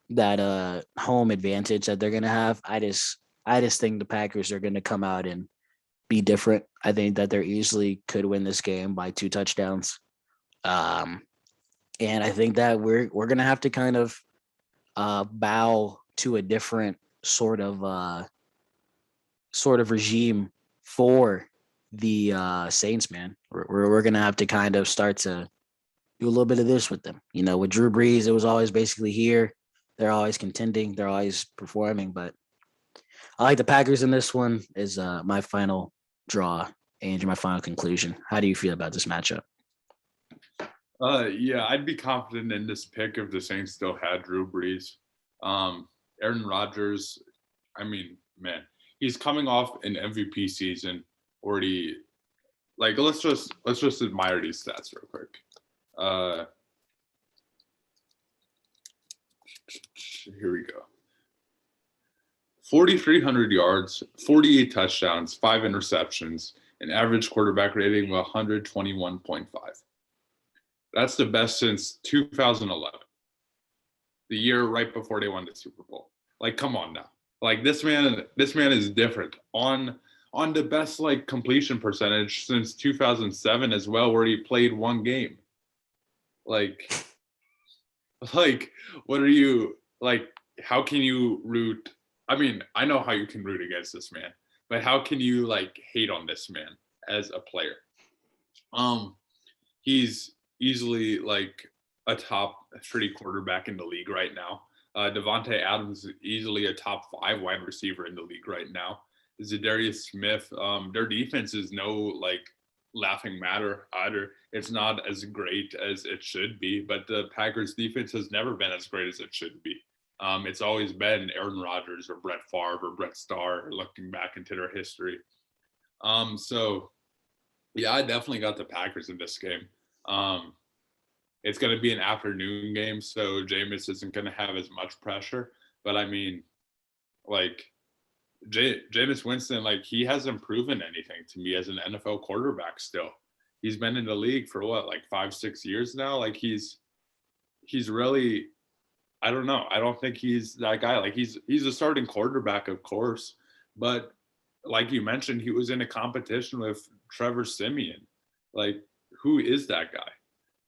that home advantage that they're going to have, I just think the Packers are going to come out and be different. I think that they easily could win this game by 2 touchdowns. Um, and I think that we're gonna have to kind of bow to a different sort of regime for the Saints, man. We're gonna have to kind of start to do a little bit of this with them. With Drew Brees, it was always basically here. They're always contending. They're always performing. But I like the Packers in this one. Is my final draw and my final conclusion. How do you feel about this matchup? Yeah, I'd be confident in this pick if the Saints still had Drew Brees. Aaron Rodgers, I mean, man, he's coming off an MVP season already. Like, let's just admire these stats real quick. Uh, Here we go. 4,300 yards, 48 touchdowns, 5 interceptions, an average quarterback rating of 121.5. That's the best since 2011, the year right before they won the Super Bowl. Like, come on now. Like, this man is different on the best like completion percentage since 2007 as well, where he played one game. Like, like what are you like? How can you root? I mean, I know how you can root against this man, but how can you like hate on this man as a player? Um, he's easily like a top 30 quarterback in the league right now. Devontae Adams is easily a top 5 wide receiver in the league right now. Zadarius Smith, their defense is no like laughing matter either. It's not as great as it should be, but the Packers defense has never been as great as it should be. It's always been Aaron Rodgers or Brett Favre or Brett Starr looking back into their history. So yeah, I definitely got the Packers in this game. It's going to be an afternoon game, so Jameis isn't going to have as much pressure. But I mean, like Jameis Winston, like he hasn't proven anything to me as an NFL quarterback. Still, he's been in the league for what, like 5-6 years now. Like he's really, I don't know. I don't think he's that guy. Like he's a starting quarterback, of course, but like you mentioned, he was in a competition with Trevor Simeon. Like, who is that guy?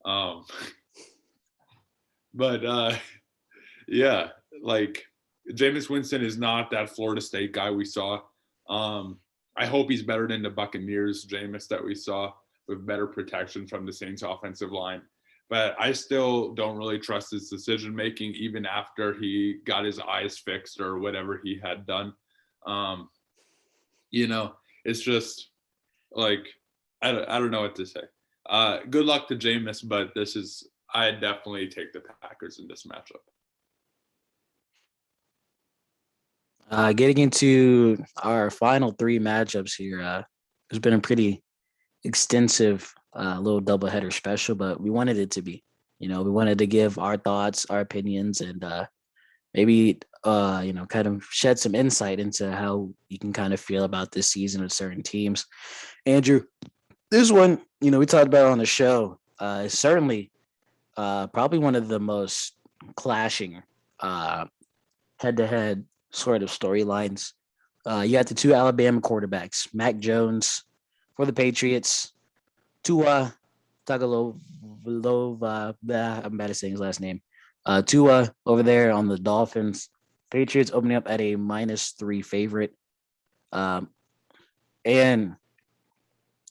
Um, but yeah, like Jameis Winston is not that Florida State guy we saw. I hope he's better than the Buccaneers Jameis that we saw with better protection from the Saints offensive line. But I still don't really trust his decision making, even after he got his eyes fixed or whatever he had done. Um, you know, it's just like I don't know what to say. Good luck to Jameis, but I definitely take the Packers in this matchup. Getting into our final three matchups here, it's been a pretty extensive little doubleheader special, but we wanted it to be. We wanted to give our thoughts, our opinions, and maybe kind of shed some insight into how you can kind of feel about this season with certain teams. Andrew, this one, we talked about on the show, is certainly probably one of the most clashing head-to-head sort of storylines. You got the two Alabama quarterbacks, Mac Jones for the Patriots, Tua Tagovailoa. I'm bad at saying his last name. Tua over there on the Dolphins. Patriots opening up at a -3 favorite. And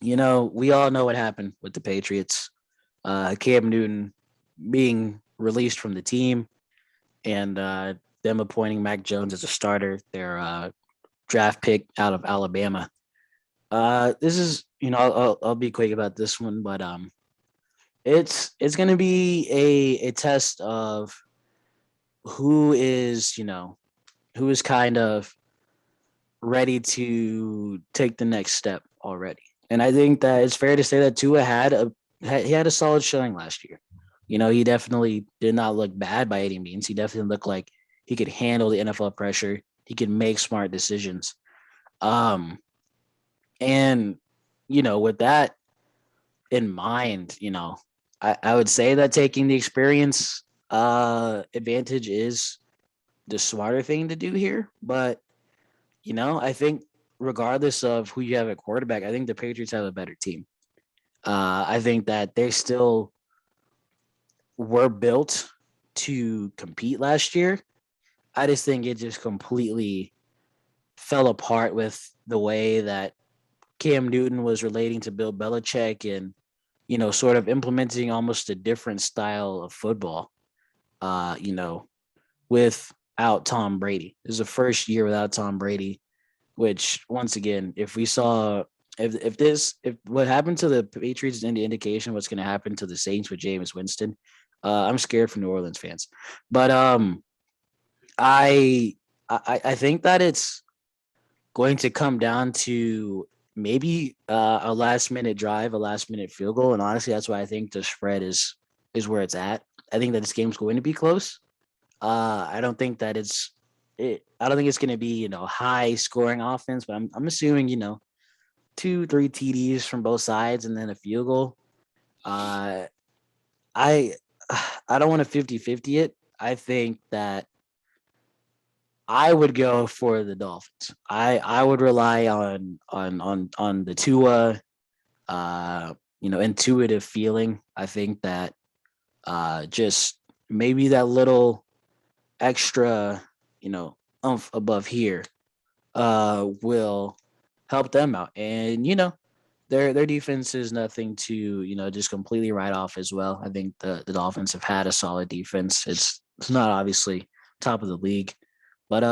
we all know what happened with the Patriots. Cam Newton being released from the team, and them appointing Mac Jones as a starter, their draft pick out of Alabama. This is, I'll be quick about this one, but it's going to be a test of who is kind of ready to take the next step already. And I think that it's fair to say that Tua had a solid showing last year. He definitely did not look bad by any means. He definitely looked like he could handle the NFL pressure. He could make smart decisions. And with that in mind, I would say that taking the experience advantage is the smarter thing to do here. But I think regardless of who you have at quarterback, I think the Patriots have a better team. I think that they still were built to compete last year. I just think it just completely fell apart with the way that Cam Newton was relating to Bill Belichick and, sort of implementing almost a different style of football, without Tom Brady. This is the first year without Tom Brady, which once again, if what happened to the Patriots is any indication what's going to happen to the Saints with Jameis Winston, I'm scared for New Orleans fans. But I think that it's going to come down to maybe a last minute drive, a last minute field goal, and honestly, that's why I think the spread is where it's at. I think that this game's going to be close. I don't think that I don't think it's going to be high scoring offense, but I'm assuming 2-3 TDs from both sides and then a field goal. I I don't want to 50-50 it. I think that I would go for the Dolphins. I would rely on the Tua intuitive feeling. I think that just maybe that little extra, oomph above here will help them out. And their defense is nothing to just completely write off as well. I think the Dolphins have had a solid defense. It's not obviously top of the league, but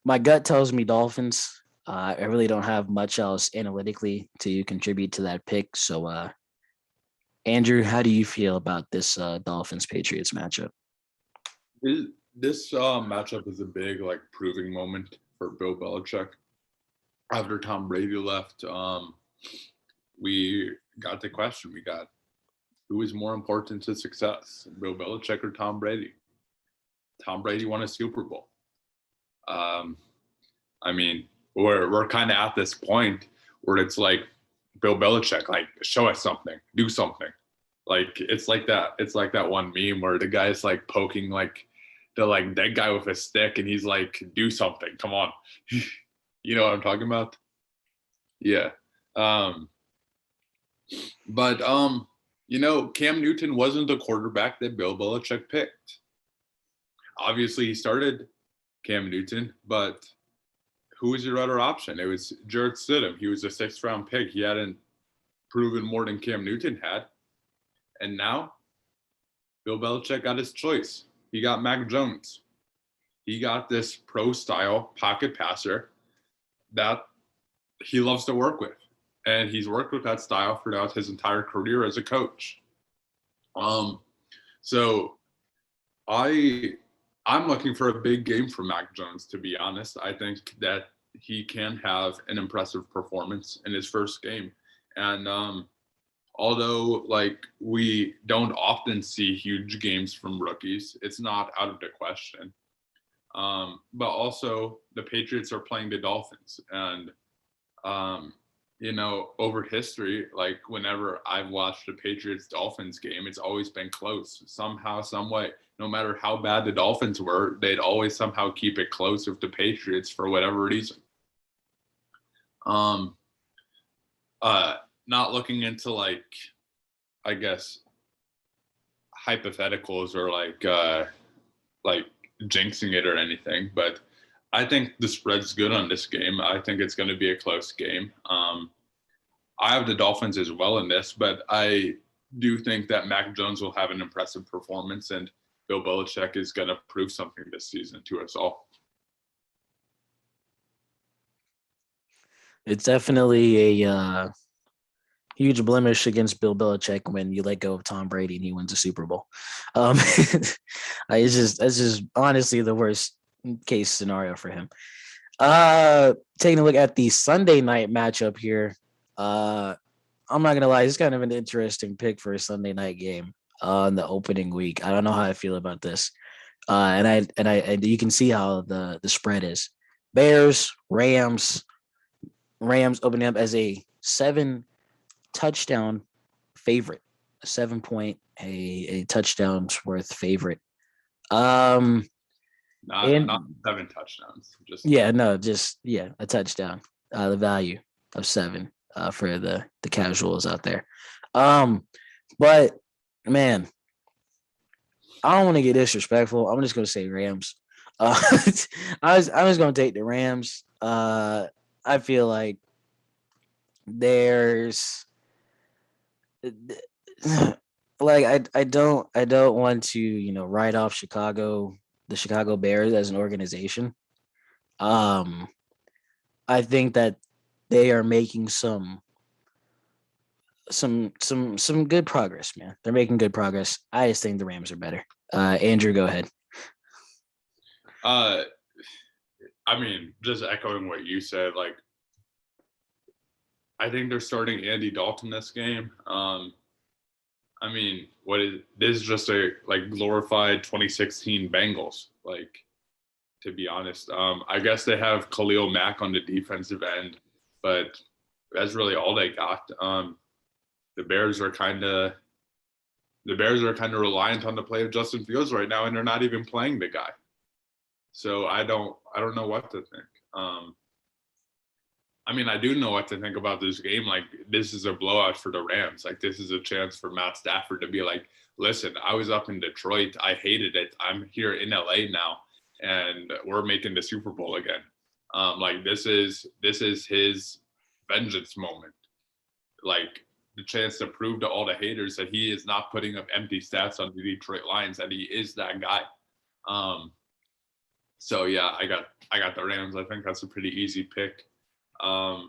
my gut tells me Dolphins. I really don't have much else analytically to contribute to that pick. So, Andrew, how do you feel about this Dolphins Patriots matchup? This matchup is a big proving moment for Bill Belichick. after Tom Brady left, we got the question. We got, who is more important to success, Bill Belichick or Tom Brady? Tom Brady won a Super Bowl. I mean, we're kind of at this point where it's like, Bill Belichick, like, show us something, do something. Like, it's like that one meme where the guy's like poking like the like dead guy with a stick, and he's like, do something, come on. You know what I'm talking about? Yeah. But Cam Newton wasn't the quarterback that Bill Belichick picked. Obviously, he started Cam Newton, but who was your other option? It was Jarrett Stidham. He was a 6th-round pick. He hadn't proven more than Cam Newton had. And now, Bill Belichick got his choice. He got Mac Jones. He got this pro-style pocket passer that he loves to work with. And he's worked with that style throughout his entire career as a coach. So I'm looking for a big game for Mac Jones, to be honest. I think that he can have an impressive performance in his first game. And although, like, we don't often see huge games from rookies, it's not out of the question. But also, the Patriots are playing the Dolphins. And, over history, like, whenever I've watched a Patriots-Dolphins game, it's always been close somehow, some way. No matter how bad the Dolphins were, they'd always somehow keep it close with the Patriots for whatever reason. Not looking into, like, I guess, hypotheticals or like jinxing it or anything, but I think the spread's good on this game. I think it's going to be a close game. I have the Dolphins as well in this, but I do think that Mac Jones will have an impressive performance, and Bill Belichick is going to prove something this season to us all. It's definitely a huge blemish against Bill Belichick when you let go of Tom Brady and he wins a Super Bowl. It's just honestly the worst case scenario for him. Taking a look at the Sunday night matchup here. I'm not gonna lie, it's kind of an interesting pick for a Sunday night game on the opening week. I don't know how I feel about this. And you can see how the spread is. Bears, Rams opening up as a 7 touchdown favorite, a 7-point, a touchdowns worth favorite. Not 7 touchdowns. A touchdown. The value of 7 for the casuals out there. But man, I don't want to get disrespectful. I'm just gonna say Rams. I was gonna take the Rams. I feel like there's like I don't want to write off the Chicago Bears as an organization. I think that they are making some good progress, man. They're making good progress. I just think the Rams are better. Andrew, go ahead. I mean, just echoing what you said, like, I think they're starting Andy Dalton this game. I mean, this is just a like glorified 2016 Bengals, like, to be honest. I guess they have Khalil Mack on the defensive end, but that's really all they got. The Bears are kind of reliant on the play of Justin Fields right now, and they're not even playing the guy. So I don't know what to think. I mean, I do know what to think about this game. Like, this is a blowout for the Rams. Like, this is a chance for Matt Stafford to be like, listen, I was up in Detroit. I hated it. I'm here in LA now, and we're making the Super Bowl again. Like, this is his vengeance moment. Like, the chance to prove to all the haters that he is not putting up empty stats on the Detroit Lions, that he is that guy. So yeah, I got the Rams. I think that's a pretty easy pick. I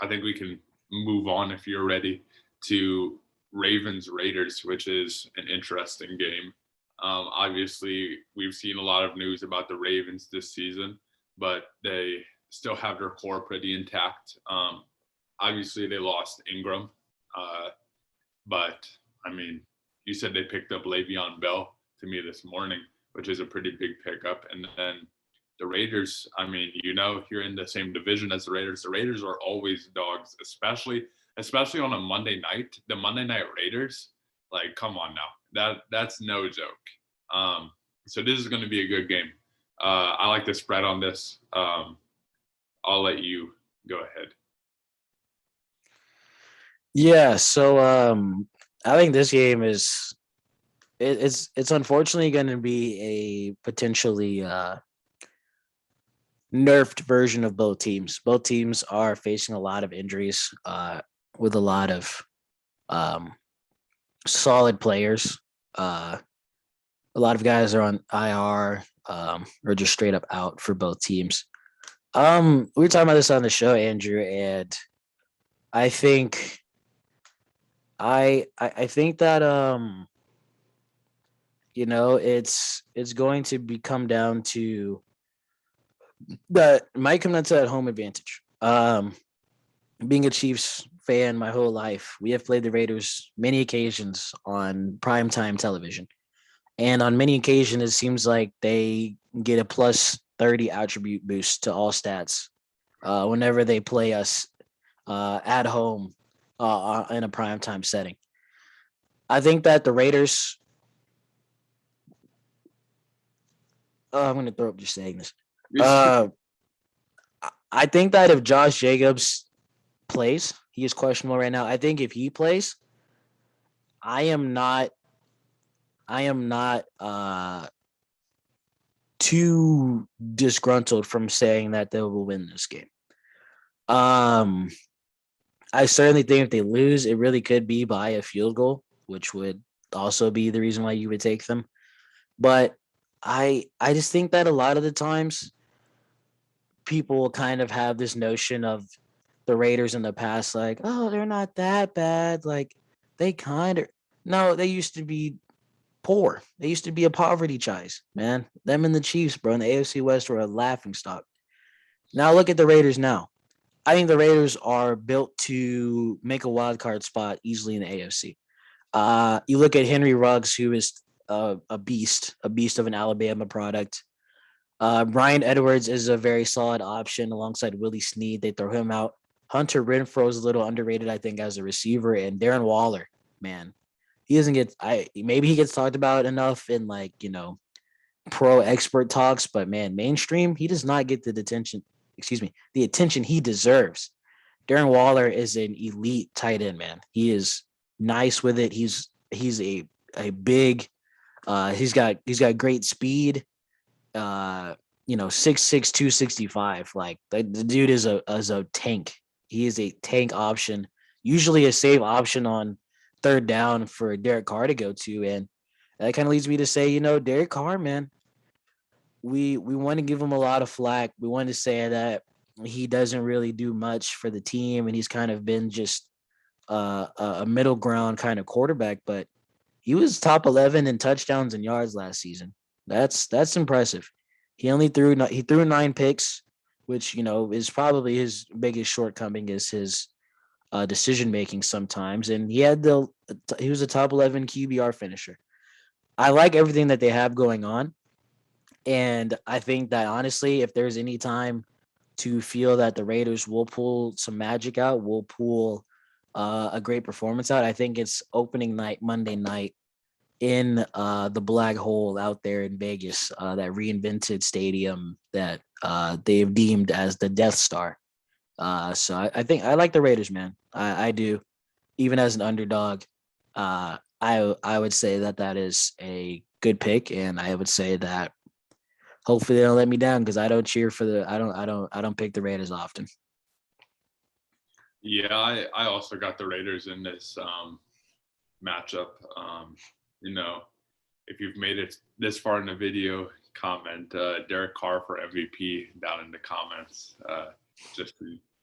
think we can move on, if you're ready, to Ravens Raiders, which is an interesting game. Obviously, we've seen a lot of news about the Ravens this season, but they still have their core pretty intact. Obviously, they lost Ingram, but I mean, you said they picked up Le'Veon Bell to me this morning, which is a pretty big pickup. And then the Raiders, I mean, you're in the same division as the Raiders. The Raiders are always dogs, especially on a Monday night. The Monday night Raiders, like, come on now, that's no joke. So this is going to be a good game. I like the spread on this. I'll let you go ahead. Yeah, so I think this game is it's unfortunately going to be a potentially nerfed version of both teams. Both teams are facing a lot of injuries with a lot of solid players. A lot of guys are on IR or just straight up out for both teams. We were talking about this on the show, Andrew, and I think I think that it's going to come down to that might come down to that home advantage. Being a Chiefs fan my whole life, we have played the Raiders many occasions on primetime television. And on many occasions, it seems like they get a plus 30 attribute boost to all stats whenever they play us at home in a primetime setting. I think that the Raiders. I'm going to throw up just saying this. I think that if Josh Jacobs plays, he is questionable right now. I think if he plays, I am not too disgruntled from saying that they will win this game. I certainly think if they lose, it really could be by a field goal, which would also be the reason why you would take them. But I just think that a lot of the times people kind of have this notion of the Raiders in the past, like, oh, they're not that bad. Like, they kind of no, they used to be poor. They used to be a poverty child, man. Them and the Chiefs, bro, in the AFC West were a laughing stock. Now look at the Raiders now. I think the Raiders are built to make a wild card spot easily in the AFC. You look at Henry Ruggs, who is a beast of an Alabama product. Brian Edwards is a very solid option alongside Willie Snead. They throw him out. Hunter Renfrow is a little underrated, I think, as a receiver, and Darren Waller, man, he doesn't get. Maybe he gets talked about enough in pro expert talks, but man, mainstream, he does not get the attention. The attention he deserves. Darren Waller is an elite tight end, man. He is nice with it. He's a big. He's got great speed. 6'6", 265. Like the dude is a tank. He is a tank option. Usually a safe option on third down for Derek Carr to go to, and that kind of leads me to say, Derek Carr, man, we want to give him a lot of flack. We want to say that he doesn't really do much for the team, and he's kind of been just a middle ground kind of quarterback. But he was top 11 in touchdowns and yards last season. That's impressive. He threw 9 picks, which is probably his biggest shortcoming is his decision making sometimes. And he was a top 11 QBR finisher. I like everything that they have going on. And I think that honestly, if there's any time to feel that the Raiders will pull some magic out, will pull a great performance out, I think it's opening night, Monday night in the Black Hole out there in Vegas, that reinvented stadium that they've deemed as the Death Star. So I think I like the Raiders, man. I do. Even as an underdog, I would say that is a good pick, and I would say that hopefully they don't let me down because I don't cheer for I don't pick the Raiders often. Yeah, I also got the Raiders in this matchup. If you've made it this far in the video, comment Derek Carr for MVP down in the comments.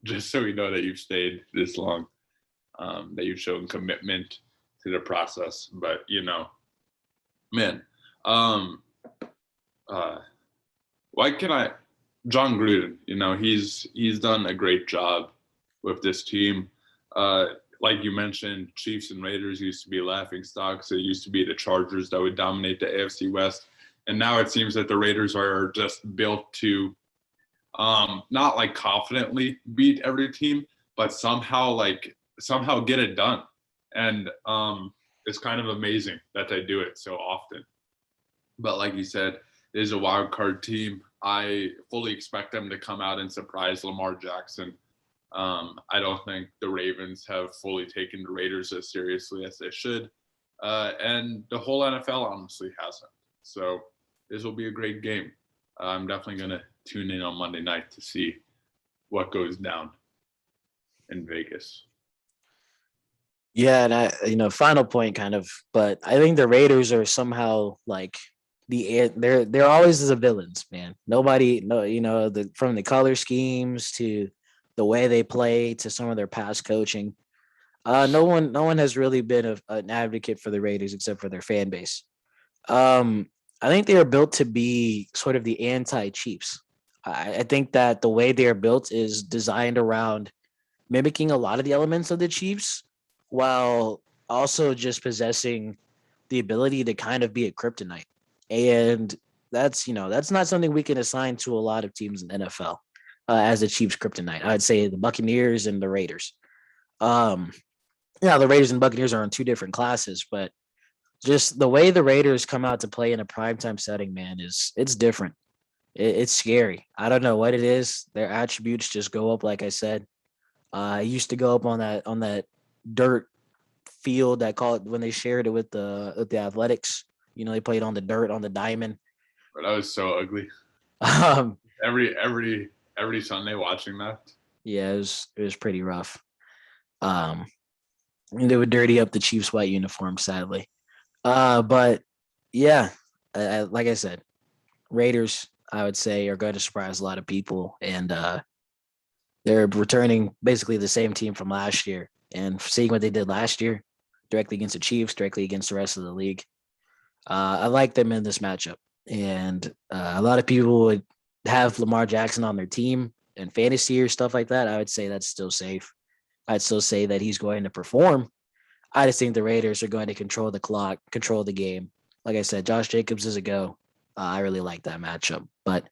Just so we know that you've stayed this long, that you've shown commitment to the process. But man, why can I? John Gruden, he's done a great job with this team. Like you mentioned, Chiefs and Raiders used to be laughing stocks. It used to be the Chargers that would dominate the AFC West. And now it seems that the Raiders are just built to not like confidently beat every team, but somehow get it done. And it's kind of amazing that they do it so often. But like you said, it is a wild card team. I fully expect them to come out and surprise Lamar Jackson. I don't think the Ravens have fully taken the Raiders as seriously as they should. And the whole NFL honestly hasn't. So this will be a great game. I'm definitely going to tune in on Monday night to see what goes down in Vegas. Yeah, and final point kind of, but I think the Raiders are somehow like they're always the villains, man. Nobody, no, from the color schemes to the way they play to some of their past coaching. No one has really been an advocate for the Raiders except for their fan base. I think they are built to be sort of the anti-Chiefs. I think that the way they are built is designed around mimicking a lot of the elements of the Chiefs, while also just possessing the ability to kind of be a kryptonite. And that's not something we can assign to a lot of teams in the NFL as the Chiefs kryptonite. I'd say the Buccaneers and the Raiders. The Raiders and Buccaneers are in two different classes, but just the way the Raiders come out to play in a primetime setting, man, it's different. It's scary. I don't know what it is. Their attributes just go up. Like I said, I used to go up on that dirt field that called when they shared it with the Athletics. They played on the dirt on the diamond. But that was so ugly. Every Sunday watching that. Yeah, it was pretty rough. They would dirty up the Chiefs' white uniform, sadly. But yeah, like I said, Raiders, I would say, are going to surprise a lot of people, and they're returning basically the same team from last year. And seeing what they did last year, directly against the Chiefs, directly against the rest of the league, I like them in this matchup. And a lot of people would have Lamar Jackson on their team and fantasy or stuff like that. I would say that's still safe. I'd still say that he's going to perform. I just think the Raiders are going to control the clock, control the game. Like I said, Josh Jacobs is a go. I really like that matchup. But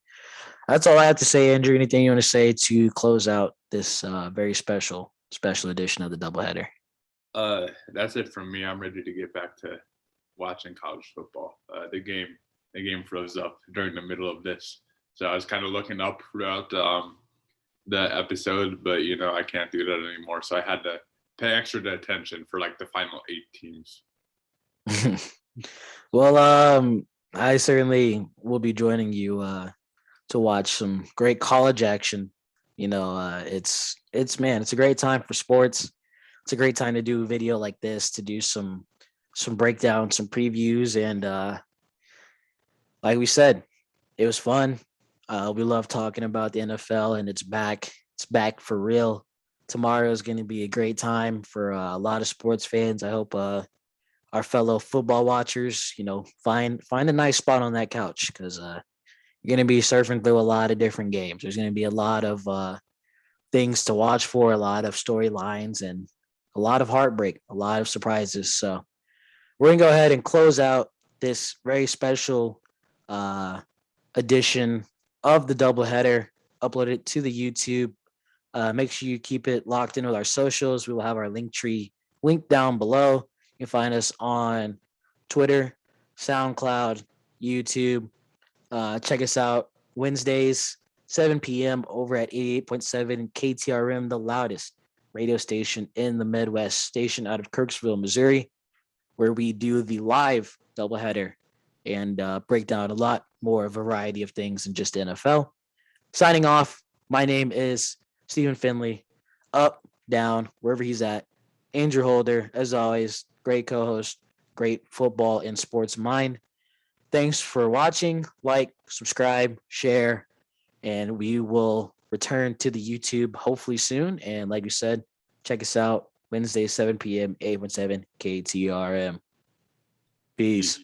that's all I have to say, Andrew. Anything you want to say to close out this very special edition of the doubleheader? That's it from me. I'm ready to get back to watching college football. The game froze up during the middle of this, so I was kind of looking up throughout the episode, but I can't do that anymore. So I had to pay extra attention for like the final 8 teams. Well, I certainly will be joining you to watch some great college action. It's a great time for sports. It's a great time to do a video like this, to do some breakdowns, some previews, and like we said, it was fun. We love talking about the NFL, and it's back. It's back for real. Tomorrow is going to be a great time for a lot of sports fans. I hope our fellow football watchers, find a nice spot on that couch, because you're going to be surfing through a lot of different games. There's going to be a lot of things to watch for, a lot of storylines, and a lot of heartbreak, a lot of surprises. So we're going to go ahead and close out this very special edition of the doubleheader, upload it to the YouTube. Make sure you keep it locked in with our socials. We will have our link tree linked down below. You can find us on Twitter, SoundCloud, YouTube. Check us out Wednesdays, 7 p.m. over at 88.7 KTRM, the loudest radio station in the Midwest, station out of Kirksville, Missouri, where we do the live doubleheader and break down a lot more variety of things than just NFL. Signing off, my name is Stephen Finley. Up, down, wherever he's at. Andrew Holder, as always, great co-host, great football and sports mind. Thanks for watching. Like, subscribe, share, and we will return to the YouTube hopefully soon. And like you said, check us out Wednesday, 7 p.m., 8.7 KTRM. Peace.